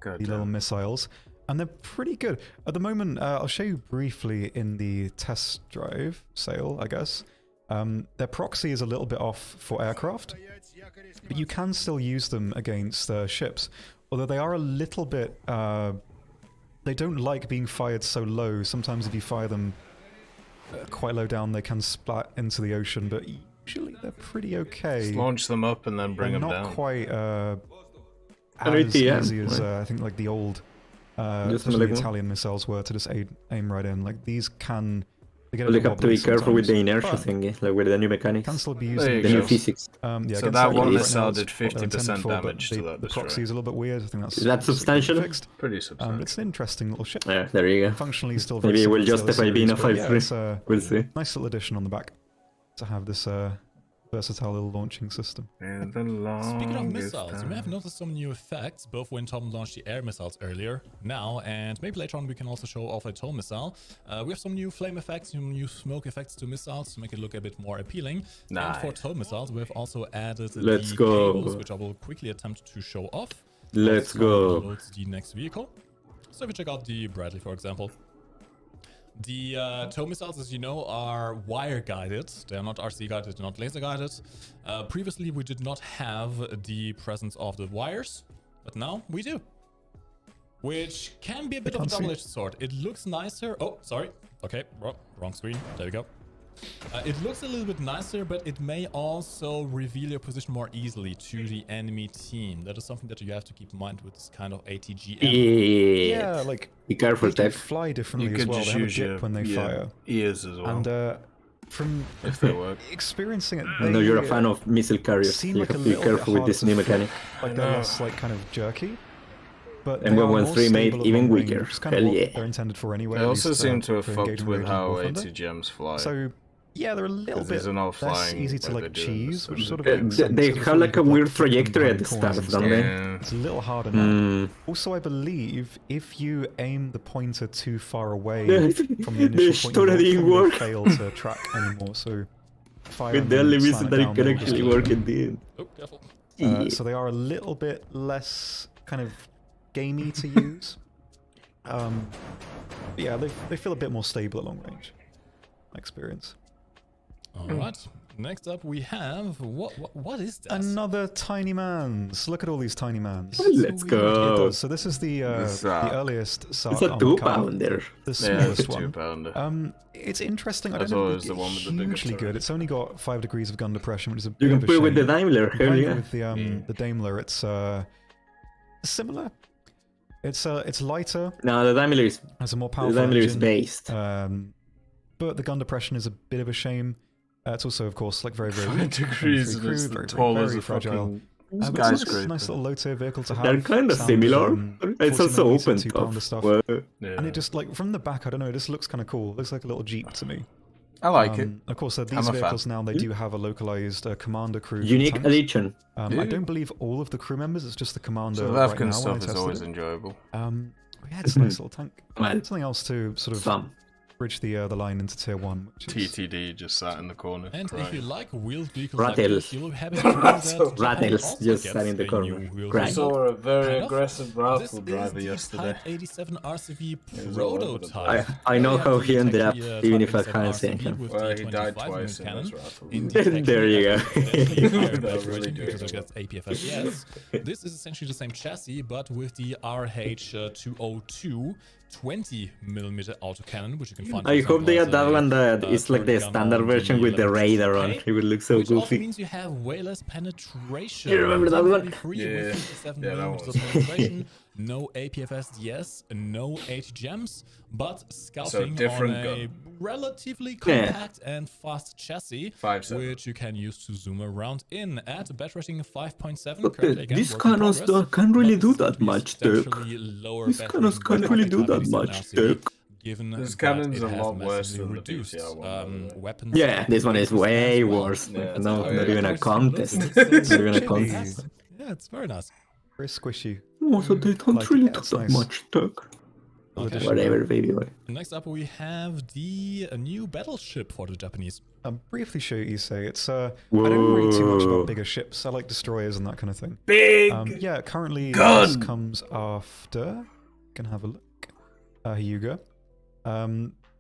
Speaker 4: The little missiles, and they're pretty good at the moment. I'll show you briefly in the test drive sale, I guess. Their proxy is a little bit off for aircraft, but you can still use them against ships. Although they are a little bit, they don't like being fired so low. Sometimes if you fire them quite low down, they can splat into the ocean, but usually they're pretty okay.
Speaker 6: Just launch them up and then bring them down.
Speaker 4: Not quite as easy as I think like the old especially the Italian missiles were to just aim right in. Like these can... They get
Speaker 3: have to be careful with the inertia thingy, like with the new mechanics.
Speaker 4: Can still be using
Speaker 3: the new physics.
Speaker 6: Yeah, so that one missile did 50% damage to that
Speaker 4: destroyer. The proxy is a little bit weird. I think
Speaker 3: that's substantial.
Speaker 4: Fixed.
Speaker 6: Pretty substantial.
Speaker 4: It's an interesting little ship.
Speaker 3: Yeah, there you go.
Speaker 4: Functionally still very
Speaker 3: maybe it will
Speaker 4: similar
Speaker 3: justify being a 5-3.
Speaker 4: Yeah,
Speaker 3: we'll see.
Speaker 4: Nice little addition on the back to have this versatile little launching system.
Speaker 1: Speaking of missiles, you may have noticed some new effects, both when Tom launched the air missiles earlier, now, and maybe later on we can also show off a tow missile. We have some new flame effects, some new smoke effects to missiles to make it look a bit more appealing.
Speaker 6: Nice.
Speaker 1: And for tow missiles, we've also added
Speaker 3: Let's
Speaker 1: the
Speaker 3: go.
Speaker 1: cables, which I will quickly attempt to show off.
Speaker 3: Let's go.
Speaker 1: Load the next vehicle. So if we check out the Bradley, for example. The tow missiles, as you know, are wire guided. They are not RC guided, they're not laser guided. Previously, we did not have the presence of the wires, but now we do. Which can be a bit of a double-edged sword. It looks nicer. Oh, sorry. Okay, wrong screen. There we go. It looks a little bit nicer, but it may also reveal your position more easily to the enemy team. That is something that you have to keep in mind with this kind of ATGM.
Speaker 4: Yeah, like
Speaker 3: be careful,
Speaker 4: they fly differently as well. They have a dip when they fire.
Speaker 6: Ears as well.
Speaker 4: And from
Speaker 6: if they work.
Speaker 4: experiencing it,
Speaker 3: I know you're a fan of missile carriers. You have to be careful with this new mechanic.
Speaker 4: Like they're less like kind of jerky. But
Speaker 3: M113 made even weaker. Hell yeah.
Speaker 4: They're intended for anyway.
Speaker 6: They also seem to have fucked with how ATGMs fly.
Speaker 4: So yeah, they're a little bit less easy to like cheese, which sort of
Speaker 3: they have like a weird trajectory at the start, don't they?
Speaker 4: It's a little harder now. Also, I believe if you aim the pointer too far away from the initial point, you won't fail to track anymore. So fire
Speaker 3: with the only reason that it can actually work indeed.
Speaker 1: Oh, careful.
Speaker 4: So they are a little bit less kind of gamey to use. Yeah, they feel a bit more stable at long range. My experience.
Speaker 1: All right. Next up, we have what is that?
Speaker 4: Another tiny mans. Look at all these tiny mans.
Speaker 3: Let's go.
Speaker 4: So this is the earliest SARC.
Speaker 3: It's a 2-pounder.
Speaker 4: The smallest
Speaker 5: one.
Speaker 4: It's interesting. I don't know if it's hugely good. It's only got 5 degrees of gun depression, which is a bit
Speaker 3: You
Speaker 4: of
Speaker 3: can
Speaker 4: a
Speaker 3: put it with the
Speaker 4: shame.
Speaker 3: Daimler. Hell yeah.
Speaker 4: With the Daimler, it's similar. It's lighter.
Speaker 3: No, the Daimler is.
Speaker 4: Has a more powerful
Speaker 3: The Daimler is
Speaker 4: engine,
Speaker 3: based.
Speaker 4: but the gun depression is a bit of a shame. It's also, of course, like very
Speaker 5: 5 degrees and it's the tall as a
Speaker 4: fragile.
Speaker 5: fucking
Speaker 4: It's a nice little low-tier vehicle to have.
Speaker 3: They're kind of similar. It's also open top.
Speaker 4: Stuff.
Speaker 3: Well,
Speaker 4: And it just, like, from the back, I don't know, it just looks kind of cool. It looks like a little Jeep to me.
Speaker 5: I like it.
Speaker 4: Of course, these vehicles now, they do have a localized commander crew.
Speaker 3: unique
Speaker 4: tank.
Speaker 3: addition.
Speaker 4: I don't believe all of the crew members, it's just the commander.
Speaker 5: So
Speaker 4: right
Speaker 5: Afghan
Speaker 4: now
Speaker 5: stuff
Speaker 4: when I
Speaker 5: is
Speaker 4: tested
Speaker 5: always
Speaker 4: it.
Speaker 5: enjoyable.
Speaker 4: Yeah, it's a nice little tank.
Speaker 3: Well,
Speaker 4: Something else to sort of bridge the line into tier 1. Which is...
Speaker 5: TTD just sat in the corner.
Speaker 1: And if you like wheeled vehicles
Speaker 3: Rattles.
Speaker 1: like this, you'll have it that
Speaker 3: Rattles
Speaker 1: also
Speaker 3: just
Speaker 1: gets
Speaker 3: sat in the
Speaker 1: a
Speaker 3: corner.
Speaker 1: new wheeled
Speaker 3: Right.
Speaker 5: I
Speaker 1: vehicle.
Speaker 5: saw a very
Speaker 1: Kind of.
Speaker 5: aggressive
Speaker 1: This
Speaker 5: rifle
Speaker 1: is
Speaker 5: driver
Speaker 1: the
Speaker 5: yesterday.
Speaker 1: Type 87 RCV
Speaker 5: was all over the
Speaker 1: prototype.
Speaker 3: I know how he ended up,
Speaker 1: Actually,
Speaker 3: even if I
Speaker 1: Type
Speaker 3: can't
Speaker 1: 87
Speaker 3: say
Speaker 1: RCV
Speaker 3: him.
Speaker 1: with
Speaker 5: Well,
Speaker 1: the
Speaker 5: he died
Speaker 1: 25
Speaker 5: twice in
Speaker 1: cannon.
Speaker 5: his rifle.
Speaker 1: In
Speaker 3: There you go.
Speaker 5: Really
Speaker 1: because APFS, yes. This is essentially the same chassis, but with the RH202 20mm autocannon, which you can find. for
Speaker 3: I hope they
Speaker 1: example,
Speaker 3: had that
Speaker 1: as
Speaker 3: one that
Speaker 1: a
Speaker 3: is like the
Speaker 1: 30 gun
Speaker 3: standard
Speaker 1: on
Speaker 3: version with the
Speaker 1: 11
Speaker 3: radar on. It would look so
Speaker 1: which also
Speaker 3: goofy.
Speaker 1: means you have way less penetration.
Speaker 3: You remember that one?
Speaker 1: 1043
Speaker 5: Yeah.
Speaker 1: with 57
Speaker 5: Yeah, that
Speaker 1: millimeters
Speaker 5: was-
Speaker 1: of penetration. No APFS, yes, no 8 gems, but scalping
Speaker 5: different
Speaker 1: on a
Speaker 5: gun.
Speaker 1: relatively compact and fast chassis,
Speaker 5: 5.7.
Speaker 1: which you can use to zoom around in at a bat rating of 5.7.
Speaker 3: But
Speaker 1: currently, again,
Speaker 3: these
Speaker 1: work in
Speaker 3: cannons
Speaker 1: progress,
Speaker 3: can't really
Speaker 1: but
Speaker 3: do
Speaker 1: it's
Speaker 3: that much, Dirk.
Speaker 1: substantially lower
Speaker 3: These
Speaker 1: bat
Speaker 3: cannons
Speaker 1: rating
Speaker 3: can't
Speaker 1: than
Speaker 3: really
Speaker 1: the
Speaker 3: do
Speaker 1: Type
Speaker 3: that
Speaker 1: 87
Speaker 3: much,
Speaker 1: RCV,
Speaker 3: Dirk.
Speaker 1: Given
Speaker 5: This
Speaker 1: that
Speaker 5: cannon's
Speaker 1: it
Speaker 5: a
Speaker 1: has
Speaker 5: lot worse
Speaker 1: massively
Speaker 5: than the
Speaker 1: reduced
Speaker 5: DCR one,
Speaker 1: weapons.
Speaker 3: Yeah, this one is way worse.
Speaker 5: Yeah,
Speaker 3: No,
Speaker 5: it's
Speaker 3: not even a contest.
Speaker 1: Not
Speaker 3: Not even a contest.
Speaker 1: Yeah, it's very nice.
Speaker 4: Very squishy.
Speaker 3: Also, they don't
Speaker 4: Like,
Speaker 3: really
Speaker 4: yeah,
Speaker 3: do
Speaker 4: it's
Speaker 3: that
Speaker 4: nice.
Speaker 3: much, Dirk.
Speaker 1: Okay.
Speaker 3: Whatever, baby boy.
Speaker 1: Next up, we have the new battleship for the Japanese.
Speaker 4: I'll briefly show you, Issei. It's I don't worry too much
Speaker 3: Whoa.
Speaker 4: about bigger ships. I like destroyers and that kind of thing.
Speaker 5: Big
Speaker 4: Yeah, currently
Speaker 5: gun!
Speaker 4: this comes after. Can have a look. EVGA.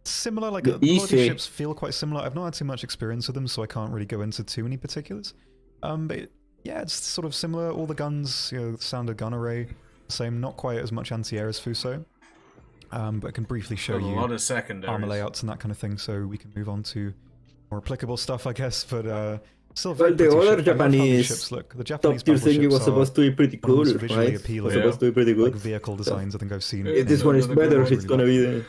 Speaker 4: Similar, like a lot of these
Speaker 3: Easy.
Speaker 4: ships feel quite similar. I've not had too much experience with them, so I can't really go into too many particulars. But yeah, it's sort of similar. All the guns, standard gun array, same. Not quite as much anti-air as Fuso. But I can briefly show
Speaker 5: a
Speaker 4: you
Speaker 5: lot of secondaries.
Speaker 4: armor layouts and that kind of thing, so we can move on to more applicable stuff, I guess. But still,
Speaker 3: Well,
Speaker 4: very
Speaker 3: the
Speaker 4: pretty
Speaker 3: other
Speaker 4: ship. I love how these
Speaker 3: Japanese
Speaker 4: ships look. The Japanese
Speaker 3: Top tier thing
Speaker 4: battleships
Speaker 3: was supposed to be pretty
Speaker 4: one of
Speaker 3: cool,
Speaker 4: the most visually
Speaker 3: right?
Speaker 4: appealing,
Speaker 3: Was supposed to be pretty
Speaker 4: like
Speaker 3: good.
Speaker 4: vehicle designs I think I've seen.
Speaker 3: If this one is better, it's gonna be the,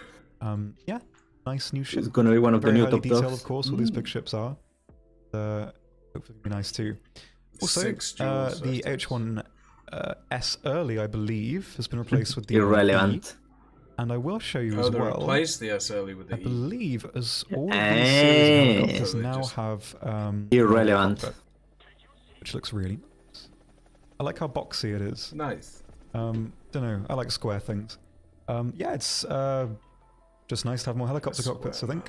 Speaker 4: Yeah, nice new ship.
Speaker 3: it's gonna be one of the
Speaker 4: Very
Speaker 3: new
Speaker 4: highly
Speaker 3: top
Speaker 4: detailed,
Speaker 3: dogs.
Speaker 4: of course. All these big ships are. Hopefully, be nice too. Also,
Speaker 5: 6 joules,
Speaker 4: the
Speaker 5: I think.
Speaker 4: H1S early, I believe, has been replaced with the
Speaker 3: Irrelevant.
Speaker 4: And I will show you
Speaker 5: Oh,
Speaker 4: as
Speaker 5: they
Speaker 4: well.
Speaker 5: replaced the S early with
Speaker 4: I
Speaker 5: the E.
Speaker 4: believe as all of these series of helicopters
Speaker 5: Eh.
Speaker 4: now
Speaker 5: Just-
Speaker 4: have
Speaker 3: Irrelevant.
Speaker 4: cockpit, which looks really nice. I like how boxy it is.
Speaker 5: Nice.
Speaker 4: Don't know. I like square things. Yeah, it's just nice to have more helicopter cockpits, I think.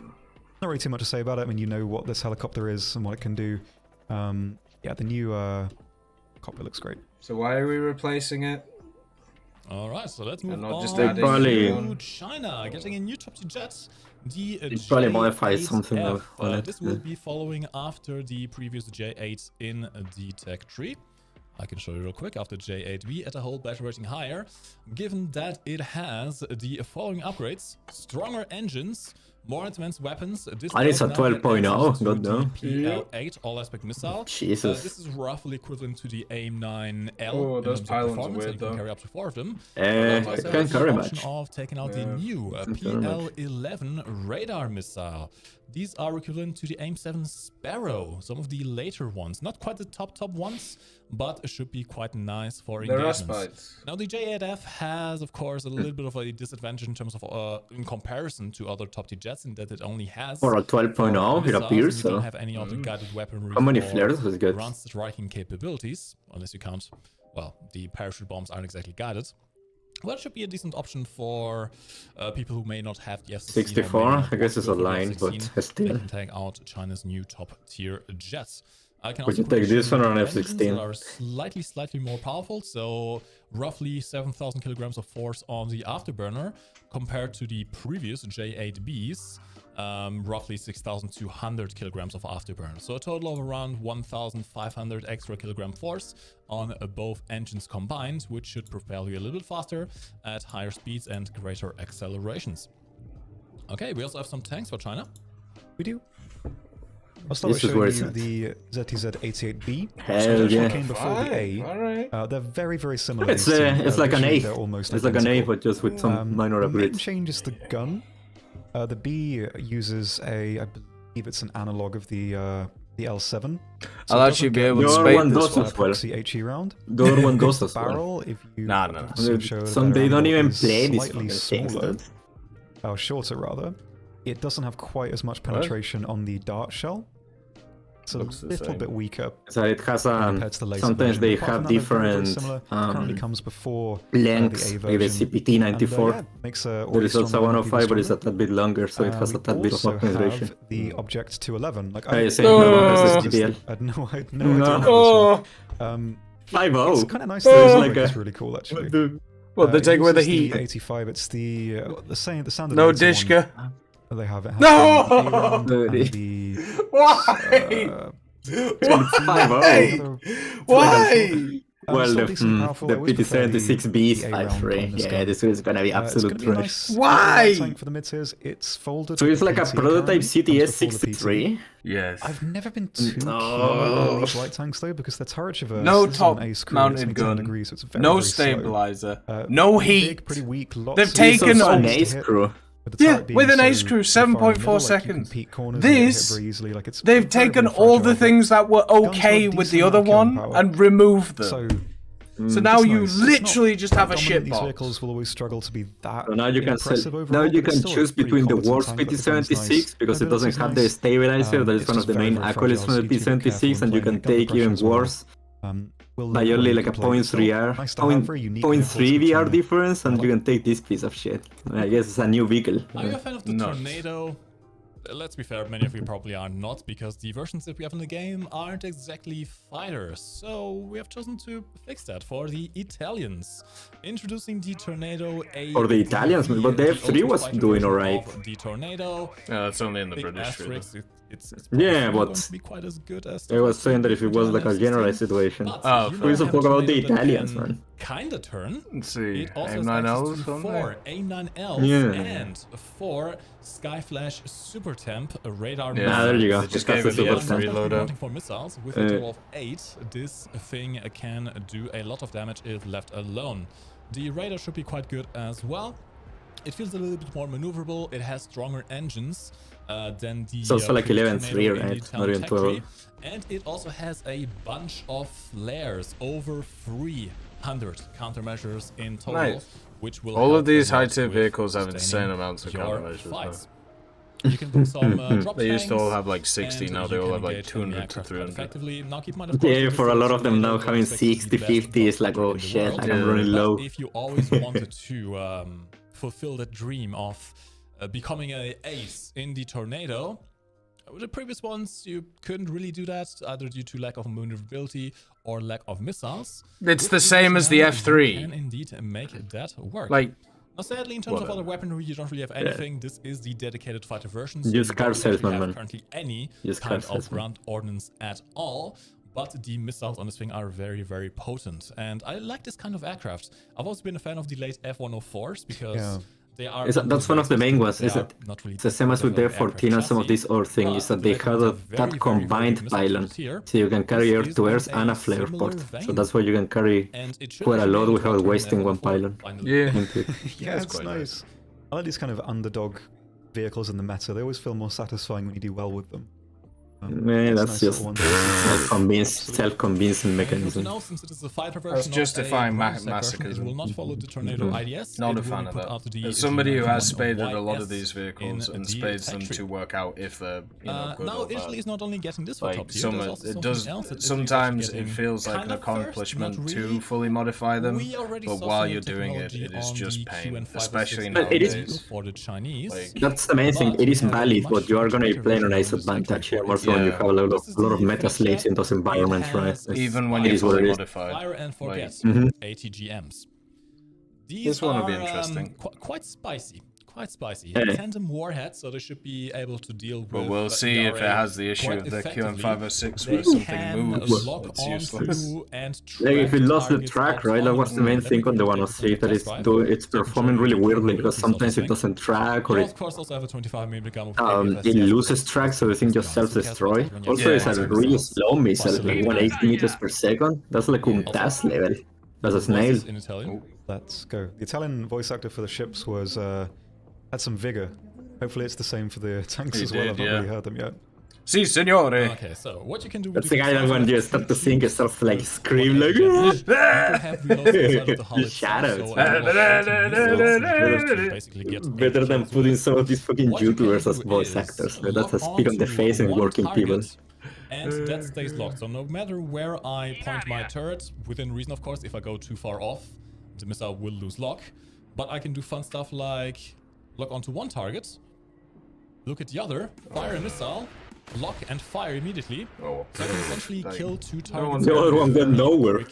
Speaker 4: Not really too much to say about it. I mean, you know what this helicopter is and what it can do. Yeah, the new cockpit looks great.
Speaker 5: So why are we replacing it?
Speaker 1: Alright, so let's move
Speaker 5: not
Speaker 1: on
Speaker 5: just
Speaker 1: to
Speaker 3: adding new
Speaker 1: China, getting a new top tier jet. The
Speaker 3: probably modify
Speaker 1: J8F.
Speaker 3: something on it.
Speaker 1: This will be following after the previous J8 in the tech tree. I can show you real quick after J8V at a whole battery rating higher, given that it has the following upgrades: stronger engines, more advanced weapons. This
Speaker 3: And it's a
Speaker 1: does now get
Speaker 3: 12.0,
Speaker 1: access to
Speaker 3: God no.
Speaker 1: the PL8 all-aspect missile.
Speaker 3: Jesus.
Speaker 1: This is roughly equivalent to the AIM-9L.
Speaker 5: Oh,
Speaker 1: in
Speaker 5: those
Speaker 1: terms of
Speaker 5: pylons are
Speaker 1: performance,
Speaker 5: weird,
Speaker 1: and you can
Speaker 5: though.
Speaker 1: carry up to 4 of them.
Speaker 3: Can't
Speaker 1: Also
Speaker 3: carry
Speaker 1: the
Speaker 3: much.
Speaker 1: option of taking out the
Speaker 5: Yeah.
Speaker 1: new
Speaker 3: Can't carry much.
Speaker 1: PL11 radar missile. These are equivalent to the AIM-7 Sparrow, some of the later ones. Not quite the top ones, but should be quite nice for
Speaker 5: They're
Speaker 1: engagements.
Speaker 5: Aspites.
Speaker 1: Now the J8F has, of course, a little bit of a disadvantage in terms of in comparison to other top tier jets, in that it only has
Speaker 3: Or a 12.0, it
Speaker 1: missiles,
Speaker 3: appears
Speaker 1: and you
Speaker 3: so.
Speaker 1: don't have any other guided weaponry.
Speaker 3: How many
Speaker 1: for
Speaker 3: flares was good?
Speaker 1: ground striking capabilities, unless you count. Well, the parachute bombs aren't exactly guided. Well, it should be a decent option for people who may not have the F-16.
Speaker 3: 64, I guess it's a line, but
Speaker 1: They
Speaker 3: still.
Speaker 1: can take out China's new top-tier jets. I can
Speaker 3: Would
Speaker 1: also
Speaker 3: you take
Speaker 1: quickly
Speaker 3: this
Speaker 1: show
Speaker 3: one or an
Speaker 1: engines
Speaker 3: F-16?
Speaker 1: that are slightly more powerful. So roughly 7,000 kilograms of force on the afterburner compared to the previous J8Bs, roughly 6,200 kilograms of afterburner. So a total of around 1,500 extra kilogram force on both engines combined, which should propel you a little bit faster at higher speeds and greater accelerations. Okay, we also have some tanks for China.
Speaker 4: We do. I'll start by showing you the ZTZ-88B.
Speaker 3: Hell yeah.
Speaker 4: Came before the A.
Speaker 6: Alright.
Speaker 4: They're very, very similar.
Speaker 3: It's like an A. It's like an A, but just with some minor upgrades.
Speaker 4: The main change is the gun. The B uses I believe it's an analog of the L7. So
Speaker 6: I'll actually be able to spade this one.
Speaker 4: Proxy HE round.
Speaker 3: The other one does as well.
Speaker 4: Barrel, if you
Speaker 6: No.
Speaker 3: Some they don't even play this
Speaker 4: slightly smaller. Oh, shorter rather. It doesn't have quite as much penetration on the dart shell. It's a little bit weaker.
Speaker 3: So it has sometimes they have different
Speaker 4: currently comes before
Speaker 3: lengths,
Speaker 4: the
Speaker 3: like the CPT-94.
Speaker 4: There
Speaker 3: is also 105, but it's a tad bit longer, so it has a tad bit of more penetration.
Speaker 4: The Object 211. Like
Speaker 3: I say, no, SDL.
Speaker 4: I had no idea.
Speaker 3: 5-0.
Speaker 4: It's kind of nice. It's really cool actually.
Speaker 6: Well, they take away the heat.
Speaker 4: The 85. It's the sound.
Speaker 6: No Dishka.
Speaker 4: They have it.
Speaker 6: No!
Speaker 3: Why? 5-0.
Speaker 6: Why?
Speaker 3: Well, the PT-76B is 5-3. Yeah, this is gonna be absolute trash.
Speaker 6: Why?
Speaker 4: For the mid-tiers, it's folded.
Speaker 3: So it's like a prototype CTS-63?
Speaker 6: Yes.
Speaker 4: I've never been too keen on these light tanks though, because they're turret traverse.
Speaker 6: No top mounted gun.
Speaker 4: Degrees, so it's very,
Speaker 6: no
Speaker 4: very
Speaker 6: stabilizer.
Speaker 4: slow.
Speaker 6: No heat.
Speaker 4: Big, pretty weak.
Speaker 6: They've taken
Speaker 3: an ace crew.
Speaker 6: Yeah, with an ace crew, 7.4 seconds. This, they've taken all the things that were okay with the other one and removed them. So now you literally just have a shit box.
Speaker 4: Vehicles will always struggle to be that.
Speaker 3: So now you can choose between the worst PT-76 because it doesn't have the stabilizer. That is one of the main accolades from the PT-76, and you can take even worse by only like a 0.3 VR difference, and you can take this piece of shit. I guess it's a new vehicle.
Speaker 1: Are you a fan of the Tornado? Let's be fair, many of you probably are not, because the versions that we have in the game aren't exactly fighters. So we have chosen to fix that for the Italians. Introducing the Tornado A.
Speaker 3: For the Italians, but the F3 was doing alright.
Speaker 1: The Tornado.
Speaker 6: Yeah, that's only in the British.
Speaker 1: It's
Speaker 3: yeah, but
Speaker 1: going to be quite as good as
Speaker 3: I was saying that if it was like a generalized situation. We used to talk about the Italians, man.
Speaker 1: Kinda turn.
Speaker 6: Let's see.
Speaker 1: It also
Speaker 6: A9Ls
Speaker 1: has 4 A9Ls and 4 Skyflash Super Temp radar.
Speaker 3: Yeah, there you go.
Speaker 6: Just gave it the F3 loadout.
Speaker 1: For missiles with a total of 8. This thing can do a lot of damage if left alone. The radar should be quite good as well. It feels a little bit more maneuverable. It has stronger engines than the.
Speaker 3: It's also like 11.3, right? Not even 12.
Speaker 1: And it also has a bunch of flares, over 300 countermeasures in total,
Speaker 6: nice.
Speaker 1: Which will.
Speaker 6: All of these high-tier vehicles have insane amounts of countermeasures.
Speaker 1: You can put some drop
Speaker 6: they used to all have like 60, now they all have like 200 to 300.
Speaker 1: Now keep in mind,
Speaker 3: yeah, for a lot of them now having 60, 50 is like, oh shit, like I'm running low.
Speaker 1: But if you always wanted to fulfill that dream of becoming an ace in the Tornado, with the previous ones you couldn't really do that, either due to lack of maneuverability or lack of missiles.
Speaker 6: It's the same as the F3.
Speaker 1: You can indeed make that work.
Speaker 6: Like,
Speaker 1: now, sadly, in terms of other weaponry, you don't really have anything. Yeah. This is the dedicated fighter version. So
Speaker 3: use car salesman, man.
Speaker 1: Currently any kind of ground ordnance at all. But the missiles on this thing are very, very potent. And I like this kind of aircraft. I've also been a fan of the late F-104s because they are...
Speaker 3: That's one of the main ones, is that it's the same as with the F-14 and some of these other things, is that they have that combined pylon. So you can carry air-to-air and a flare port. So that's why you can carry quite a lot without wasting one pylon.
Speaker 6: Yeah.
Speaker 4: Yeah, it's nice. I like these kind of underdog vehicles in the meta. They always feel more satisfying when you do well with them.
Speaker 3: Man, that's just self-convincing mechanism.
Speaker 6: That's justifying massacres.
Speaker 1: It will not follow the Tornado IDS.
Speaker 6: Not a fan of that. As somebody who has spaded a lot of these vehicles and spades them to work out if they're good
Speaker 1: now,
Speaker 6: or bad.
Speaker 1: Italy is not only getting this for top tier,
Speaker 6: sometimes it feels like an accomplishment to fully modify them, but while you're doing it, it is just pain, especially nowadays.
Speaker 1: For the Chinese.
Speaker 3: That's the main thing. It is valid, but you are going to be playing on ace advantage here more strong. You have a lot of meta slaves in those environments, right?
Speaker 5: Even when you're fully modified.
Speaker 1: Fire and forget ATGMs.
Speaker 5: This one will be interesting.
Speaker 1: Quite spicy. Tandem warhead, so they should be able to deal with.
Speaker 5: But we'll see if it has the issue of the QM506 where something moves. It's useless.
Speaker 3: Like if it lost the track, right? That was the main thing on the 103, that it's performing really weirdly because sometimes it doesn't track or it loses track, so the thing just self-destroy. Also, it's a really slow missile, like 180 meters per second. That's like un TAS level. That's a snail.
Speaker 4: Let's go. The Italian voice actor for the ships was had some vigor. Hopefully it's the same for the tanks as well. I've not really heard them yet.
Speaker 5: Si, signore.
Speaker 1: Okay, so what you can do with
Speaker 3: that's the guy that when you start to sing, it starts to like scream like shadows. Better than putting some of these fucking YouTubers as voice actors. That's a spit on the face and working people.
Speaker 1: And that stays locked. So no matter where I point my turret, within reason of course, if I go too far off, the missile will lose lock. But I can do fun stuff like lock onto one target, look at the other, fire a missile, lock and fire immediately. So I can essentially kill two targets.
Speaker 3: The other one got nowhere.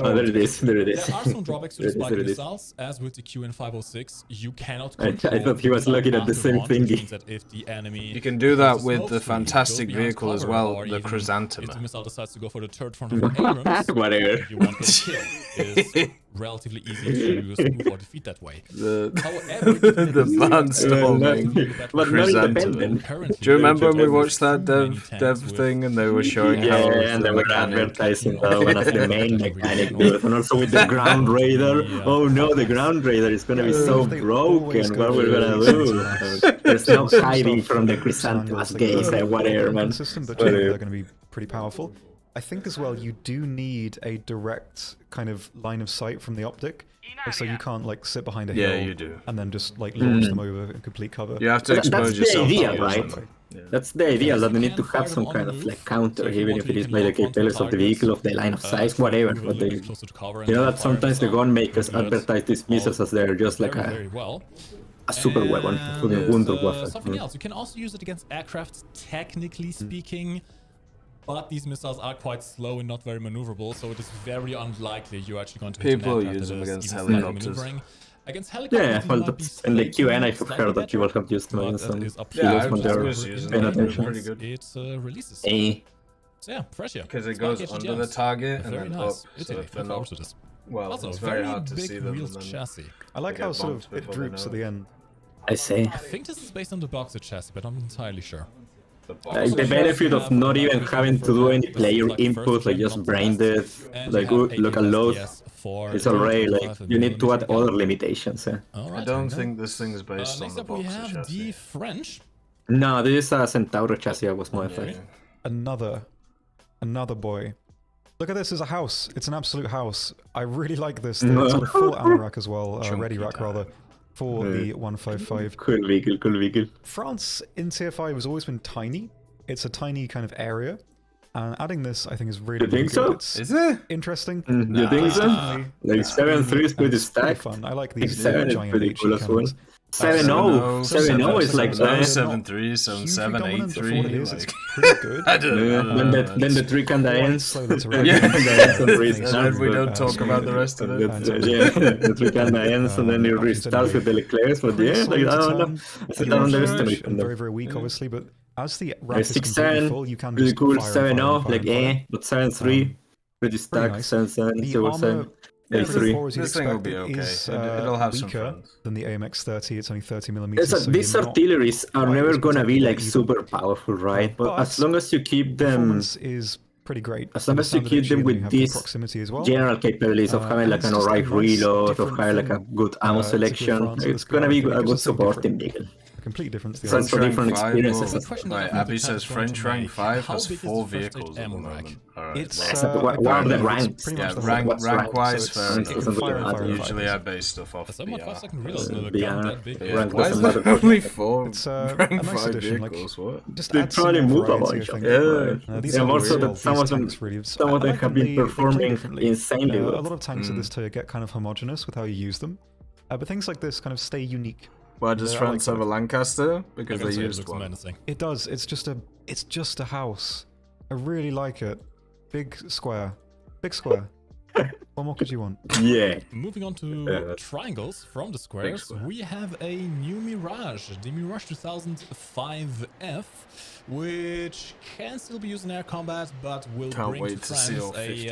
Speaker 1: Oh,
Speaker 3: there it is. There it is.
Speaker 1: There are some drawbacks to the spike missiles, as with the QN506. You cannot control.
Speaker 3: I thought he was looking at the same thing.
Speaker 5: You can do that with the fantastic vehicle as well, the Chrysanthemum.
Speaker 1: If the missile decides to go for the third front of Abrams,
Speaker 3: whatever.
Speaker 1: You want to kill is relatively easy to move or defeat that way. However,
Speaker 5: the barnstorming Chrysanthemum. Do you remember when we watched that dev thing and they were showing how
Speaker 3: and they were advertising one of the main mechanic moves, and also with the ground radar. Oh no, the ground radar is gonna be so broken. What we're gonna do? There's no hiding from the Chrysanthemum's gaze. Whatever, man.
Speaker 4: They're gonna be pretty powerful. I think as well you do need a direct kind of line of sight from the optic. So you can't like sit behind a hill
Speaker 5: you do.
Speaker 4: and then just like launch them over in complete cover.
Speaker 5: You have to expose yourself.
Speaker 3: That's the idea, right? That's the idea, that they need to have some kind of like counter, even if it is by the capabilities of the vehicle, of the line of sight, whatever. But they, you know that sometimes the gun makers advertise these missiles as they're just like a super weapon, a wonder weapon.
Speaker 1: Something else, you can also use it against aircraft, technically speaking. But these missiles are quite slow and not very maneuverable, so it is very unlikely you're actually going to hit
Speaker 5: people
Speaker 1: an
Speaker 5: use them against
Speaker 1: helicopters. Against helicopters,
Speaker 3: yeah, well, that's in the QN I've heard that you will have used them against some heroes when they're paying attention.
Speaker 1: It releases.
Speaker 3: So
Speaker 1: yeah, fresh here.
Speaker 5: Because it goes under the target and then up, so if they're not... Well,
Speaker 1: also,
Speaker 5: it's very hard to see them.
Speaker 1: Chassis.
Speaker 4: I like how sort of it droops at the end.
Speaker 3: I say.
Speaker 1: I think this is based on the boxer chassis, but I'm not entirely sure.
Speaker 3: Like the benefit of not even having to do any player input, like just brain dead, like local load, it's already like you need to add other limitations.
Speaker 5: I don't think this thing is based on the boxer
Speaker 1: chassis. Next up we have the French.
Speaker 3: No, this is a Centauro chassis that was modified.
Speaker 4: Another boy. Look at this as a house. It's an absolute house. I really like this. It's got a full ammo rack as well, ready rack rather. For the 155.
Speaker 3: Cool vehicle.
Speaker 4: France in Tier 5 has always been tiny. It's a tiny kind of area. And adding this, I think, is really,
Speaker 3: really good.
Speaker 5: Is it?
Speaker 4: Interesting.
Speaker 3: You think so? Like 7-3 is pretty stacked.
Speaker 4: Fun. I like these
Speaker 3: 7 is pretty cool as well. 7-0 is like
Speaker 5: 7-3, 7-7, 8-3.
Speaker 4: It's pretty good.
Speaker 5: I don't know.
Speaker 3: Then the 3 kinda ends.
Speaker 5: We don't talk about the rest of it.
Speaker 3: Yeah, the 3 kinda ends and then it restarts with the Leclercs. But yeah, like, I don't know. I don't underestimate them.
Speaker 4: Very, very weak, obviously, but as the rack is
Speaker 3: 6-7,
Speaker 4: full, you can
Speaker 3: really
Speaker 4: just
Speaker 3: cool.
Speaker 4: fire
Speaker 3: 7-0, like but 7-3, pretty stacked. 7-7, 7-7.
Speaker 4: This
Speaker 5: thing will be okay. It'll have some fun.
Speaker 4: Than the AMX-30, it's only 30mm.
Speaker 3: These artilleries are never gonna be like super powerful, right? But as long as you keep them,
Speaker 4: is pretty great.
Speaker 3: As long as you keep them with these general capabilities of having like an alright reload, of having like a good ammo selection, it's gonna be a good supporting vehicle.
Speaker 4: Complete difference.
Speaker 3: French for different experiences.
Speaker 5: Right, Abby says French rank 5 has 4 vehicles at the moment.
Speaker 4: It's
Speaker 3: what are the ranks?
Speaker 5: Yeah, rank-wise, usually I base stuff off the Why is there only 4 rank 5 vehicles? What?
Speaker 3: They probably move a bunch of them. Yeah, also that some of them have been performing insanely well.
Speaker 4: A lot of tanks at this tier get kind of homogenous with how you use them, but things like this kind of stay unique.
Speaker 5: Why does France have a Lancaster? Because they used one.
Speaker 4: It does. It's just a It's just a house. I really like it. Big square. Big square. What more could you want?
Speaker 3: Yeah.
Speaker 1: Moving on to triangles from the squares, we have a new Mirage, the Mirage 2005F, which can still be used in air combat, but will bring to France a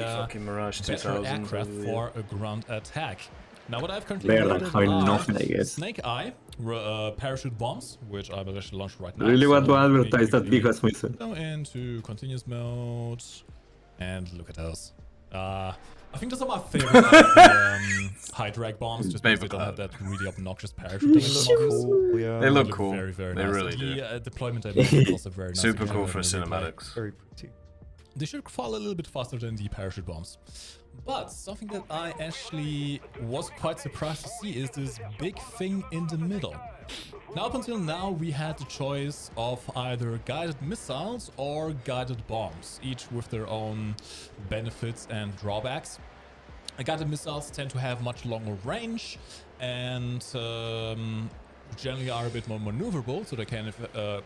Speaker 1: better aircraft for a ground attack. Now, what I've currently loaded are Snake Eye parachute bombs, which I will actually launch right now.
Speaker 3: Really want to advertise that because we
Speaker 1: go into continuous mode and look at those. I think those are my favorite high drag bombs, just because they don't have that really obnoxious parachute.
Speaker 5: They look cool.
Speaker 1: Yeah.
Speaker 5: They look cool.
Speaker 1: Very, very
Speaker 5: they
Speaker 1: nice.
Speaker 5: really do.
Speaker 1: The deployment is also very nice.
Speaker 5: Super cool for cinematics.
Speaker 4: Very pretty.
Speaker 1: They should fall a little bit faster than the parachute bombs. But something that I actually was quite surprised to see is this big thing in the middle. Now, up until now, we had the choice of either guided missiles or guided bombs, each with their own benefits and drawbacks. Guided missiles tend to have much longer range and generally are a bit more maneuverable, so they can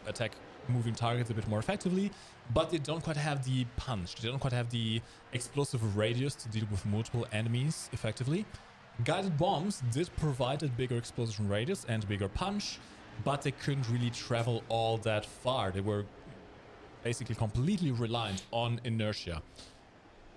Speaker 1: attack moving targets a bit more effectively, but they don't quite have the punch. They don't quite have the explosive radius to deal with multiple enemies effectively. Guided bombs did provide a bigger explosion radius and bigger punch, but they couldn't really travel all that far. They were basically completely reliant on inertia.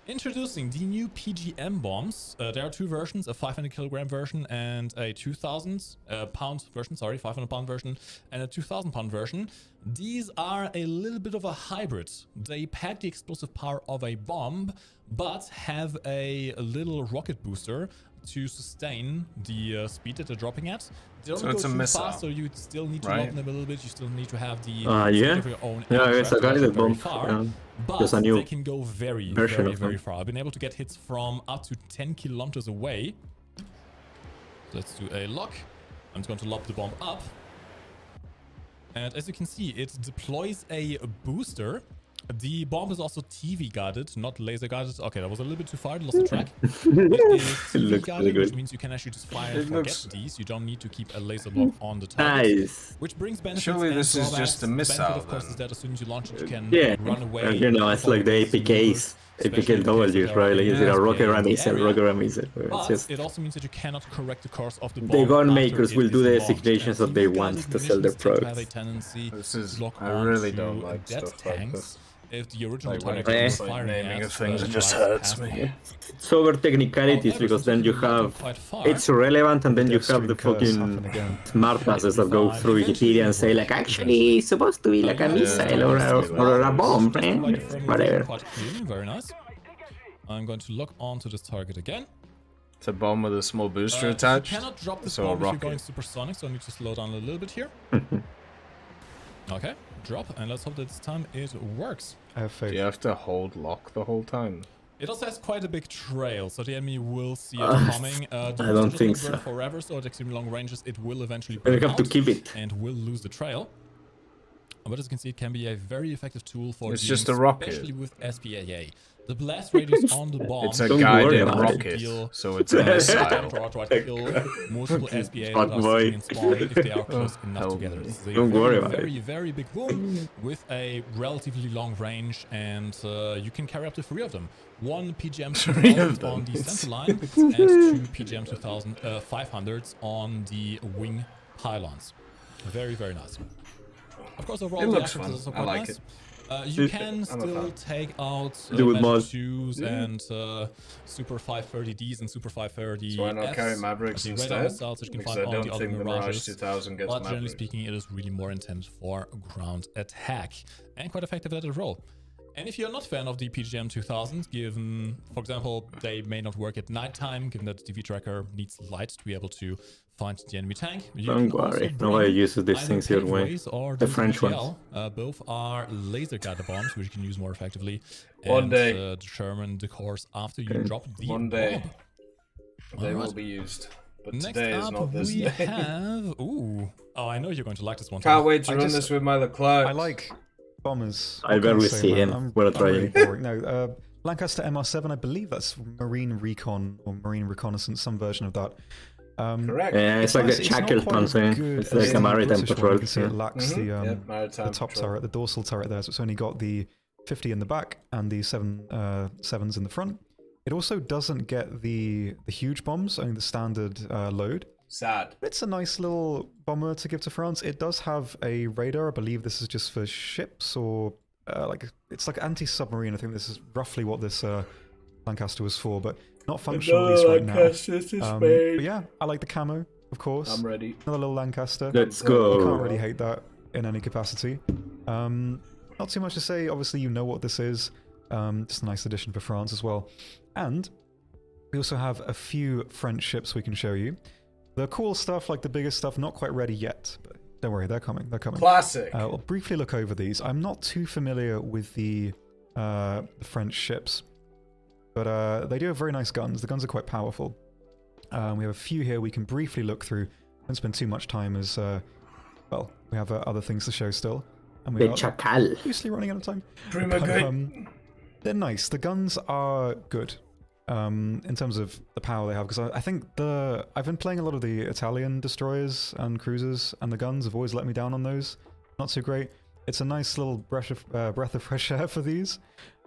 Speaker 1: Introducing the new PGM bombs. There are two versions, a 500 kilogram version and a 2,000 pound version, 500 pound version and a 2,000 pound version. These are a little bit of a hybrid. They pack the explosive power of a bomb, but have a little rocket booster to sustain the speed that they're dropping at. They don't go too fast, so you still need to load them a little bit. You still need to have the of your own
Speaker 3: it's a guided bomb.
Speaker 1: But they can go very, very far. I've been able to get hits from up to 10 kilometers away. So let's do a lock. I'm just going to lob the bomb up. And as you can see, it deploys a booster. The bomb is also TV guided, not laser guided. Okay, that was a little bit too far. Lost the track. It is TV guided, which means you can actually just fire and forget these. You don't need to keep a laser block on the target.
Speaker 3: Nice.
Speaker 1: Which brings benefits.
Speaker 5: Surely this is just a missile.
Speaker 1: The benefit, of course, is that as soon as you launch it, you can run away.
Speaker 3: You know, it's like the APKs. APKWs, right? Like, is it a rocket ram missile,
Speaker 1: But it also means that you cannot correct the course of the bomb.
Speaker 3: The gun makers will do the designations that they want to sell their products.
Speaker 5: I really don't like stuff like this.
Speaker 1: If the original target is firing
Speaker 5: naming of things, it just hurts me.
Speaker 3: It's over technicalities, because then you have it's irrelevant, and then you have the fucking smartasses that go through Wikipedia and say like, actually it's supposed to be like a missile or a bomb, whatever.
Speaker 1: Very nice. I'm going to lock onto this target again.
Speaker 5: It's a bomb with a small booster attached.
Speaker 1: You cannot drop this bomb if you're going supersonic, so I need to slow down a little bit here. Okay, drop, and let's hope that this time it works.
Speaker 4: I have faith.
Speaker 5: Do you have to hold lock the whole time?
Speaker 1: It also has quite a big trail, so the enemy will see it coming.
Speaker 3: I don't think so.
Speaker 1: Forever, so at extremely long ranges, it will eventually
Speaker 3: burn out, to keep it,
Speaker 1: and will lose the trail. But as you can see, it can be a very effective tool for
Speaker 5: just a rocket,
Speaker 1: especially with SPAA. The blast radius on the bomb.
Speaker 5: It's a guided rocket, so it's a missile.
Speaker 1: Multiple SPA if they are close enough together.
Speaker 3: Don't worry about
Speaker 1: it. Very big boom with a relatively long range, and you can carry up to 3 of them. 1 PGM 2000 on the center line, and 2 PGM 500s on the wing pylons. Very nice. Of course, overall,
Speaker 5: it looks fun. I like it.
Speaker 1: You can still take out Magic 2s and Super 530Ds and Super 530s.
Speaker 5: So why not carry Mavericks instead?
Speaker 1: Missiles, which you can find
Speaker 5: I
Speaker 1: on
Speaker 5: don't
Speaker 1: the
Speaker 5: think the Mirage 2000 gets
Speaker 1: But generally speaking, it is really more intended for ground attack and quite effective at a roll. And if you're not a fan of the PGM 2000, given, for example, they may not work at nighttime, given that the TV tracker needs light to be able to find the enemy tank.
Speaker 3: Don't worry, nobody uses these things your way. The French ones.
Speaker 1: Both are laser guided bombs, which you can use more effectively.
Speaker 5: One day.
Speaker 1: Determine the course after you drop the
Speaker 5: One day.
Speaker 1: bomb.
Speaker 5: They will be used. But
Speaker 1: Next
Speaker 5: today is
Speaker 1: up,
Speaker 5: not this
Speaker 1: we
Speaker 5: day.
Speaker 1: have... Ooh. Oh, I know you're going to like this one.
Speaker 5: Can't wait to run this with my Leclerc.
Speaker 4: I like bombers.
Speaker 3: I barely see him. We're trying.
Speaker 4: No, Lancaster MR7, I believe that's Marine Recon or Marine Reconnaissance, some version of that.
Speaker 6: Correct.
Speaker 3: Yeah, it's like a shackle panzer. It's like a maritime patrol.
Speaker 4: You can see it lacks the top turret, the dorsal turret there, so it's only got the 50 in the back and the 7s in the front. It also doesn't get the huge bombs, only the standard load.
Speaker 6: Sad.
Speaker 4: It's a nice little bomber to give to France. It does have a radar. I believe this is just for ships or it's like anti-submarine. I think this is roughly what this Lancaster was for, but not functional at least right now. But yeah, I like the camo, of course.
Speaker 6: I'm ready.
Speaker 4: Another little Lancaster.
Speaker 3: Let's go.
Speaker 4: You can't really hate that in any capacity. Not too much to say. Obviously, you know what this is. Just a nice addition for France as well. And we also have a few French ships we can show you. The cool stuff, like the biggest stuff, not quite ready yet, but don't worry, they're coming. They're coming.
Speaker 6: Classic.
Speaker 4: We'll briefly look over these. I'm not too familiar with the French ships, but they do have very nice guns. The guns are quite powerful. We have a few here we can briefly look through. Don't spend too much time as, well, we have other things to show still. And we are obviously running out of time. They're nice. The guns are good. In terms of the power they have, because I think I've been playing a lot of the Italian destroyers and cruisers, and the guns have always let me down on those. Not so great. It's a nice little breath of fresh air for these.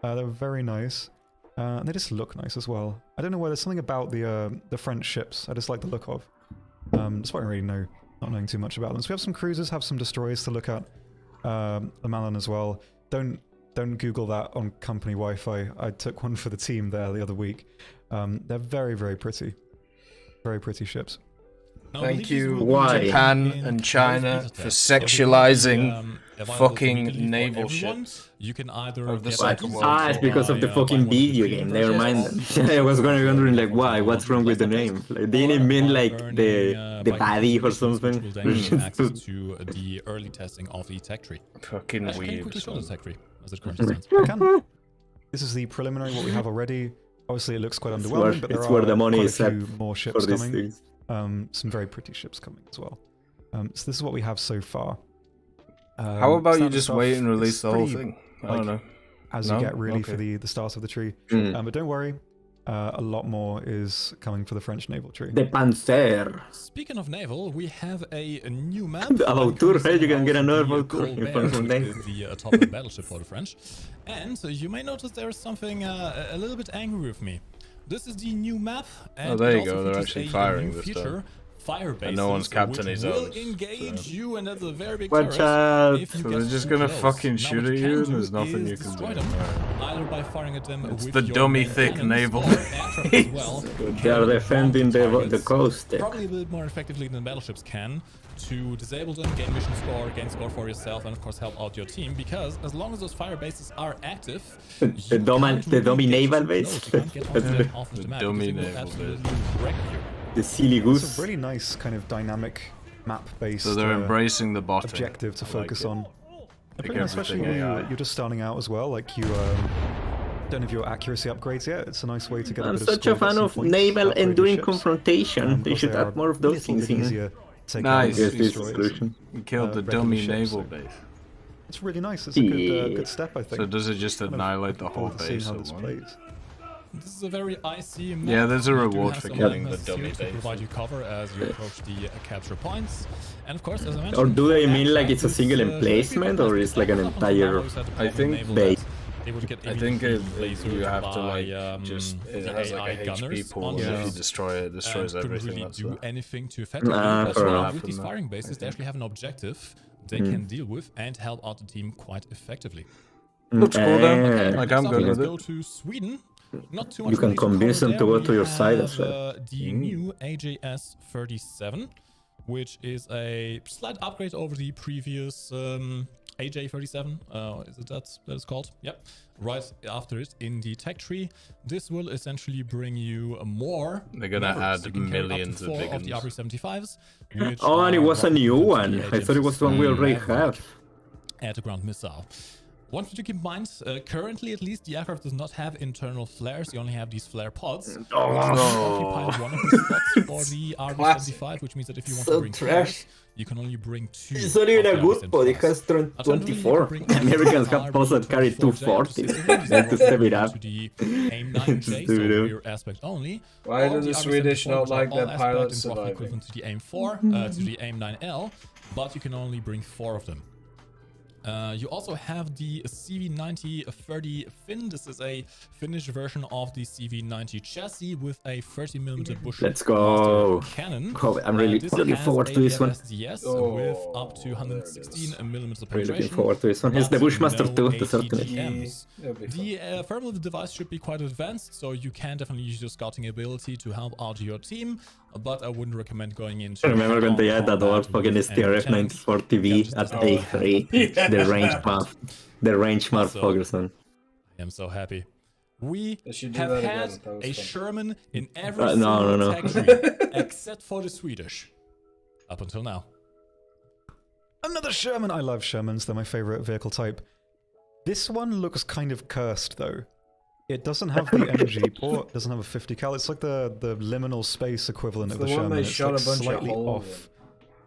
Speaker 4: They're very nice, and they just look nice as well. I don't know why, there's something about the French ships I just like the look of. Despite really not knowing too much about them. So we have some cruisers, have some destroyers to look at. The Malin as well. Don't Google that on company Wi-Fi. I took one for the team there the other week. They're very, very pretty. Very pretty ships.
Speaker 6: Thank you, Japan and China, for sexualizing fucking naval ships.
Speaker 1: You can either
Speaker 6: of the Second World
Speaker 3: War. It's because of the fucking video game. Never mind. I was wondering like, why? What's wrong with the name? Like, didn't it mean like the paddy or something?
Speaker 1: Access to the early testing of the tech tree.
Speaker 6: Fucking weird.
Speaker 1: Can you quickly show the tech tree as it currently stands?
Speaker 4: This is the preliminary, what we have already. Obviously, it looks quite underwhelming, but there
Speaker 3: are where the money
Speaker 4: quite
Speaker 3: is
Speaker 4: a few more ships coming.
Speaker 3: Things.
Speaker 4: Some very pretty ships coming as well. So this is what we have so far.
Speaker 6: How about you just wait and release the whole thing? I don't know.
Speaker 4: As you get really for the start of the tree. But don't worry, a lot more is coming for the French naval tree.
Speaker 3: The Panzer.
Speaker 1: Speaking of naval, we have a new map.
Speaker 3: About tour, hey, you can get another about tour.
Speaker 1: The top of the battleship for the French. And you may notice there is something a little bit angry with me. This is the new map. And
Speaker 6: there you go. They're actually firing this time.
Speaker 1: Fire bases,
Speaker 6: and no one's captain his own.
Speaker 1: Will engage you, and that's a very big
Speaker 3: Watch out!
Speaker 6: So they're just gonna fucking shoot at you, and there's nothing you can do.
Speaker 1: Either by firing at them
Speaker 6: it's the dummy thick naval.
Speaker 3: They are defending the coast.
Speaker 1: Probably a bit more effectively than battleships can, to disable them, gain mission score, gain score for yourself, and of course help out your team, because as long as those fire bases are active,
Speaker 3: the dummy naval base.
Speaker 6: The dummy naval base.
Speaker 3: The silly goose.
Speaker 4: It's a really nice kind of dynamic map-based
Speaker 6: so they're embracing the bottom
Speaker 4: objective to focus on.
Speaker 6: Like
Speaker 4: especially when you're just starting out as well, like you don't have your accuracy upgrades yet. It's a nice way to get a bit of
Speaker 3: such a fan of naval and doing confrontation. They should add more of those things in.
Speaker 6: Nice.
Speaker 3: Yes, this solution.
Speaker 6: You killed the dummy naval base.
Speaker 4: It's really nice. It's a good step, I think.
Speaker 6: So does it just annihilate the whole base?
Speaker 1: This is a very icy map.
Speaker 6: Yeah, there's a reward for killing the dummy base.
Speaker 1: To provide you cover as you approach the capture points. And of course, as I mentioned...
Speaker 3: Or do they mean like it's a single emplacement, or it's like an entire base?
Speaker 6: I think you have to like it has like a HP pool. If you destroy it, destroys everything.
Speaker 1: Really do anything to affect it. With these firing bases, they actually have an objective they can deal with and help out the team quite effectively.
Speaker 6: Looks cool though. Like I'm good with it.
Speaker 1: Go to Sweden. Not too much.
Speaker 3: You can convince them to go to your side as well.
Speaker 1: The new AJS 37, which is a slight upgrade over the previous AJ37. Is it that it's called? Yep. Right after it in the tech tree. This will essentially bring you more.
Speaker 6: They're gonna add millions of big ones.
Speaker 1: The RB75s.
Speaker 3: Oh, and it was a new one. I thought it was the one we already have.
Speaker 1: Air-to-ground missile. One thing to keep in mind, currently at least, the aircraft does not have internal flares. You only have these flare pods.
Speaker 3: Oh,
Speaker 1: occupy one of the spots for the RB75, which means that if you want to bring flares, you can only bring 2.
Speaker 3: It's not even a good pod, it has 24. Americans have pods that carry 240. Then to step it up.
Speaker 1: To the AIM-9J, so rear aspect only.
Speaker 6: Why do the Swedish not like their pilots surviving?
Speaker 1: Equivalent to the AIM-4, to the AIM-9L, but you can only bring 4 of them. You also have the CV90-30 Fin. This is a Finnish version of the CV90 chassis with a 30mm bush.
Speaker 3: Let's go.
Speaker 1: Cannon.
Speaker 3: Oh, I'm really looking forward to this one.
Speaker 1: With up to 116mm penetration.
Speaker 3: Really looking forward to this one. Here's the Bushmaster too, to certainly.
Speaker 1: The thermal device should be quite advanced, so you can definitely use your scouting ability to help out your team, but I wouldn't recommend going into...
Speaker 3: I remember when they had that old fucking STRF-94 TV at A3. The range motherfuckers on.
Speaker 1: I am so happy. We have had a Sherman in every tag tree except for the Swedish. Up until now.
Speaker 4: Another Sherman! I love Shermans, they're my favorite vehicle type. This one looks kind of cursed though. It doesn't have the MG port, doesn't have a 50 cal. It's like the liminal space equivalent of the Sherman. It's like slightly off.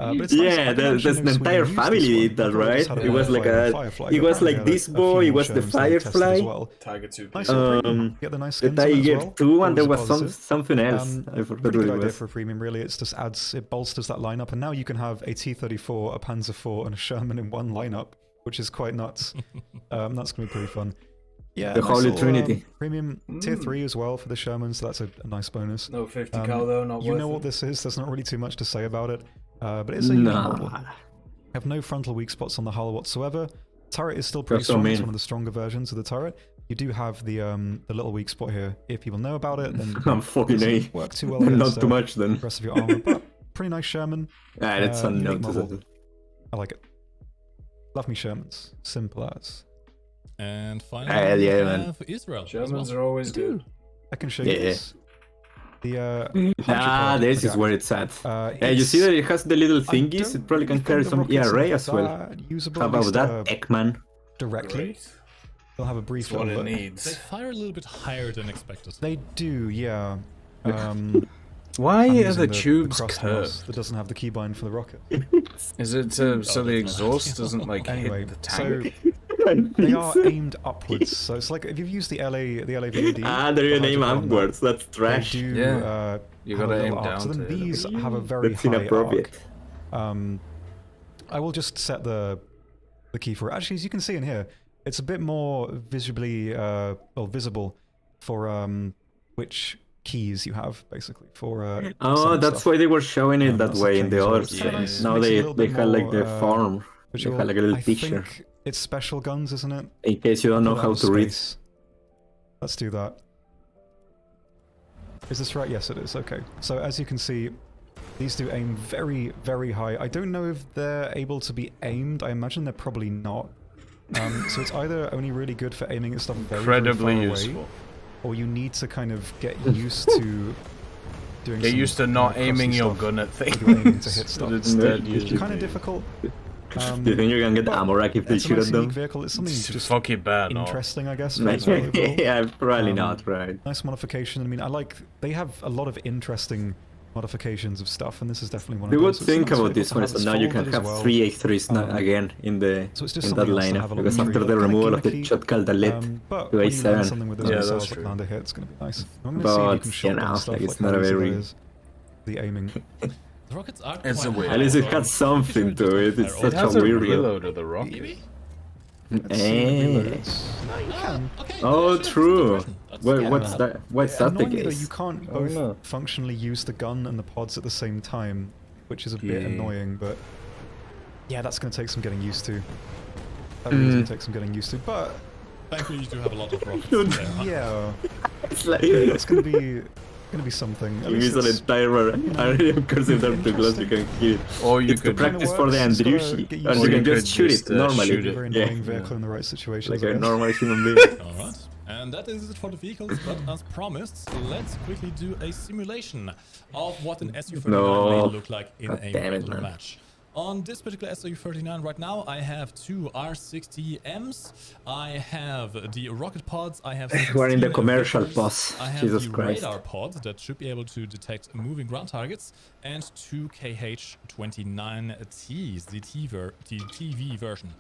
Speaker 3: Yeah, there's an entire family did that, right? It was like it was like this boy, it was the Firefly,
Speaker 6: Tiger 2.
Speaker 3: the Tiger 2, and there was something else. I forgot what it was.
Speaker 4: For a premium, really. It bolsters that lineup, and now you can have a T-34, a Panzer IV, and a Sherman in one lineup, which is quite nuts. That's gonna be pretty fun. Yeah,
Speaker 3: the Holy Trinity.
Speaker 4: Premium Tier 3 as well for the Sherman, so that's a nice bonus.
Speaker 6: No 50 cal though, not
Speaker 4: You know what this is, there's not really too much to say about it. But it's a unique model. Have no frontal weak spots on the hull whatsoever. Turret is still pretty strong, it's one of the stronger versions of the turret. You do have the little weak spot here. If people know about it, then
Speaker 3: I'm fucking A.
Speaker 4: Work too well
Speaker 3: not too much then.
Speaker 4: The rest of your armor, but pretty nice Sherman.
Speaker 3: That's unnoticeable.
Speaker 4: I like it. Love me Shermans. Simple as.
Speaker 1: And finally, we have Israel.
Speaker 6: Shermans are always good.
Speaker 4: I can show you this.
Speaker 3: This is where it's at. You see that it has the little thingies? It probably can carry some ERA as well. How about that, Ekman?
Speaker 4: Directly. They'll have a brief
Speaker 6: what it needs.
Speaker 1: They fire a little bit higher than expected.
Speaker 4: They do, yeah.
Speaker 6: Why are the tubes curved?
Speaker 4: That doesn't have the keybind for the rocket.
Speaker 6: Is it so the exhaust doesn't like hit the tank?
Speaker 4: They are aimed upwards, so it's like if you've used the LAVD.
Speaker 3: They're even aimed upwards. That's trash.
Speaker 4: You
Speaker 6: gotta aim down.
Speaker 4: So then these have a very high arc. I will just set the key for it. Actually, as you can see in here, it's a bit more visibly visible for which keys you have basically for.
Speaker 3: That's why they were showing it that way in the other side. Now they had like the farm. They had like a little picture.
Speaker 4: It's special guns, isn't it?
Speaker 3: In case you don't know how to read.
Speaker 4: Let's do that. Is this right? Yes, it is. Okay. So as you can see, these do aim very, very high. I don't know if they're able to be aimed. I imagine they're probably not. So it's either only really good for aiming at stuff very,
Speaker 6: incredibly
Speaker 4: very far
Speaker 6: useful,
Speaker 4: away, or you need to kind of get used to doing.
Speaker 6: Get used to not aiming your gun at things.
Speaker 4: To hit stuff. Instead, it's kind of difficult.
Speaker 3: Do you think you're gonna get ammo rack if they shoot at them?
Speaker 4: Vehicle. It's something just
Speaker 6: fucking bad,
Speaker 4: interesting, I guess.
Speaker 3: Yeah, probably not, right?
Speaker 4: Nice modification. I mean, they have a lot of interesting modifications of stuff, and this is definitely one of those.
Speaker 3: The good thing about this one is that now you can have 3 A3s again in that lineup, because after the removal of the shot called the lid to A7.
Speaker 4: Yeah, that's true. It's gonna be nice. I'm
Speaker 3: gonna see if you can shoot it's not a very...
Speaker 4: The aiming.
Speaker 1: The rockets are
Speaker 6: it's a weird.
Speaker 3: At least it had something to it. It's such a weird
Speaker 6: reload of the rocket.
Speaker 3: Oh, true. What's that? What's that the case?
Speaker 4: You can't both functionally use the gun and the pods at the same time, which is a bit annoying. But yeah, that's going to take some getting used to. That really is going to take some getting used to. But
Speaker 1: thankfully, you do have a lot of rockets there, huh?
Speaker 4: Yeah, it's going to be something.
Speaker 3: Use an entire area of course if they're too close you can kill it.
Speaker 6: Or you could
Speaker 3: practice for the Andriushi. Or you can just shoot it normally.
Speaker 4: Very annoying vehicle in the right situation.
Speaker 3: Like a normal human being.
Speaker 1: Alright. And that is it for the vehicles, but as promised, let's quickly do a simulation of what an Su-39 may look like in a regular match. On this particular SU-39 right now, I have 2 R60Ms. I have the rocket pods. I have.
Speaker 3: We're in the commercial boss.
Speaker 1: I have
Speaker 3: Jesus
Speaker 1: the
Speaker 3: Christ.
Speaker 1: radar pods that should be able to detect moving ground targets, and 2 KH-29Ts, the TV version.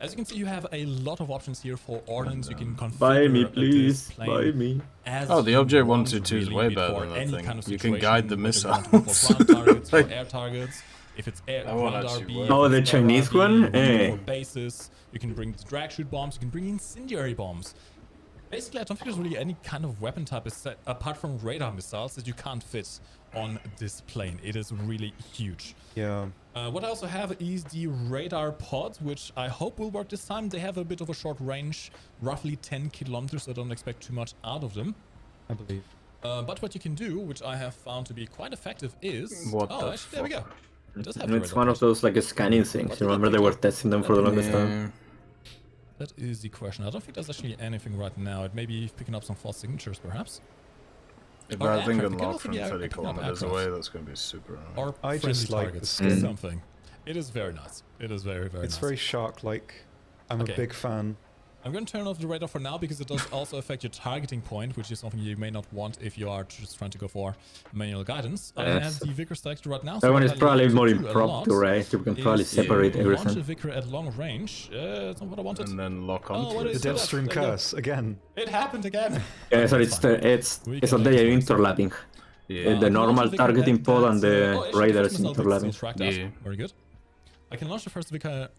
Speaker 1: As you can see, you have a lot of options here for ordnance. You can configure.
Speaker 3: Buy me, please. Buy me.
Speaker 2: Oh, the OJ-122 is way better than that thing.
Speaker 1: Kind of
Speaker 2: you can guide the missiles.
Speaker 1: For ground targets, for air targets. If it's air,
Speaker 3: oh, the Chinese one?
Speaker 1: For bases, you can bring drag shoot bombs, you can bring incendiary bombs. Basically, I don't think there's really any kind of weapon type is set, apart from radar missiles, that you can't fit on this plane. It is really huge.
Speaker 4: Yeah.
Speaker 1: What I also have is the radar pods, which I hope will work this time. They have a bit of a short range, roughly 10 kilometers, so I don't expect too much out of them.
Speaker 4: I believe.
Speaker 1: But what you can do, which I have found to be quite effective, is... actually, there we go.
Speaker 3: It's one of those like scanning things. Remember they were testing them for the longest time?
Speaker 1: That is the question. I don't think there's actually anything right now. It may be picking up some false signatures, perhaps.
Speaker 2: If I think unlocked from 30 kilometers away, that's going to be super annoying.
Speaker 1: Or
Speaker 4: I just like the
Speaker 1: skin. Something. It is very nice. It is very, very nice.
Speaker 4: It's very shark-like. I'm a big fan.
Speaker 1: I'm going to turn off the radar for now because it does also affect your targeting point, which is something you may not want if you are just trying to go for manual guidance. I have the Vickers selected right now.
Speaker 3: That one is probably more impromptu, right? You can probably separate everything.
Speaker 1: Launch a Vicker at long range. That's not what I wanted.
Speaker 2: And then lock on
Speaker 4: the Deadstream curse again.
Speaker 1: It happened again.
Speaker 3: Yeah, so it's on the interlapping. Yeah. The normal targeting pod and the radar is interlapping.
Speaker 1: Yeah. Very good. I can launch the first Vicker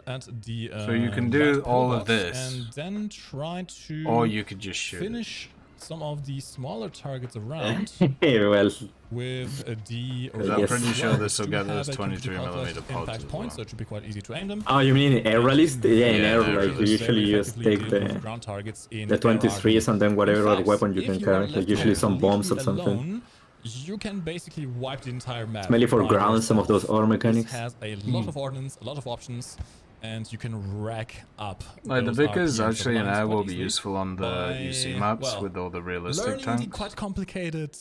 Speaker 1: at the
Speaker 2: so you can do all of this
Speaker 1: and then try to
Speaker 2: or you could just
Speaker 1: finish some of the smaller targets around
Speaker 3: well
Speaker 1: with the
Speaker 2: I'm pretty sure this will get those 23mm pods
Speaker 1: points, so it should be quite easy to aim them.
Speaker 3: Oh, you mean in air realist? Yeah, in air realist you usually just take the 23s and then whatever weapon you can carry, like usually some bombs or something.
Speaker 1: You can basically wipe the entire map.
Speaker 3: It's mainly for ground, some of those ore mechanics.
Speaker 1: It has a lot of ordnance, a lot of options, and you can rack up.
Speaker 2: Like the Vickers actually in air will be useful on the UC maps with all the realistic tanks.
Speaker 1: Quite complicated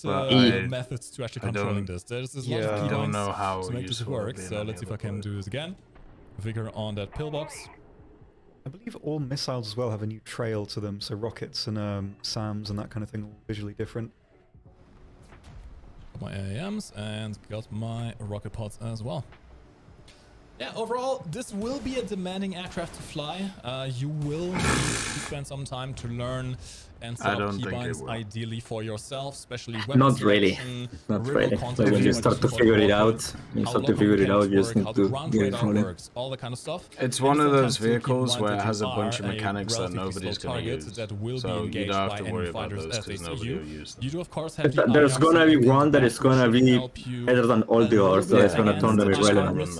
Speaker 1: methods to actually controlling this. There's a lot of key
Speaker 2: don't know how
Speaker 1: to make this work. So let's see if I can do this again. Vicker on that pillbox.
Speaker 4: I believe all missiles as well have a new trail to them. So rockets and SAMs and that kind of thing are visually different.
Speaker 1: My AAMs and got my rocket pods as well. Yeah, overall, this will be a demanding aircraft to fly. You will need to spend some time to learn and set up keybinds ideally for yourself, especially weapon
Speaker 3: Not really. Not really. Like when you start to figure it out, you just need to get it rolling.
Speaker 1: All the kind of stuff.
Speaker 2: It's one of those vehicles where it has a bunch of mechanics that nobody's going to use. So you don't have to worry about those because nobody will use them.
Speaker 1: You do, of course, have
Speaker 3: there's going to be one that is going to be better than all the others, so it's going to turn them irrelevant.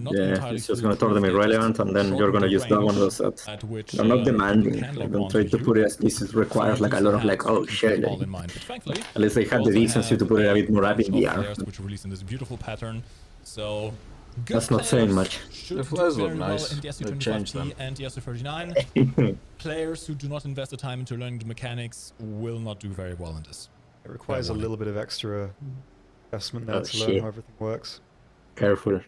Speaker 3: Yeah, it's just going to turn them irrelevant, and then you're going to use that one of those sets. They're not demanding. Don't try to put it as this is requires like a lot of like, oh shit. At least they have the decency to put it a bit more up in the air.
Speaker 1: Which released in this beautiful pattern. So
Speaker 3: that's not saying much.
Speaker 2: The flares look nice. They changed them.
Speaker 1: And the SU-39. Players who do not invest the time into learning the mechanics will not do very well in this.
Speaker 4: It requires a little bit of extra investment there to learn how everything works.
Speaker 3: Careful.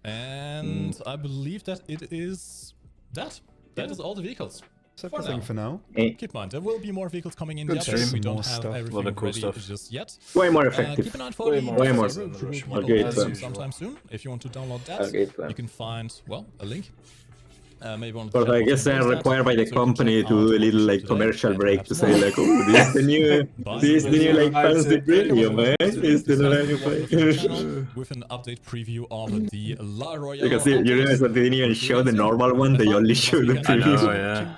Speaker 1: And I believe that it is that. That is all the vehicles.
Speaker 4: For now.
Speaker 1: Keep in mind, there will be more vehicles coming in. We don't have everything ready just yet.
Speaker 3: Way more effective.
Speaker 1: Keep an eye for
Speaker 3: way more.
Speaker 1: Sometime soon. If you want to download that, you can find, well, a link. Maybe on
Speaker 3: but I guess they're required by the company to do a little like commercial break to say like, oh, this is the new like fancy video, man. It's the new
Speaker 1: with an update preview of the La Royale.
Speaker 3: Because you realize that they didn't even show the normal one; they only show the preview.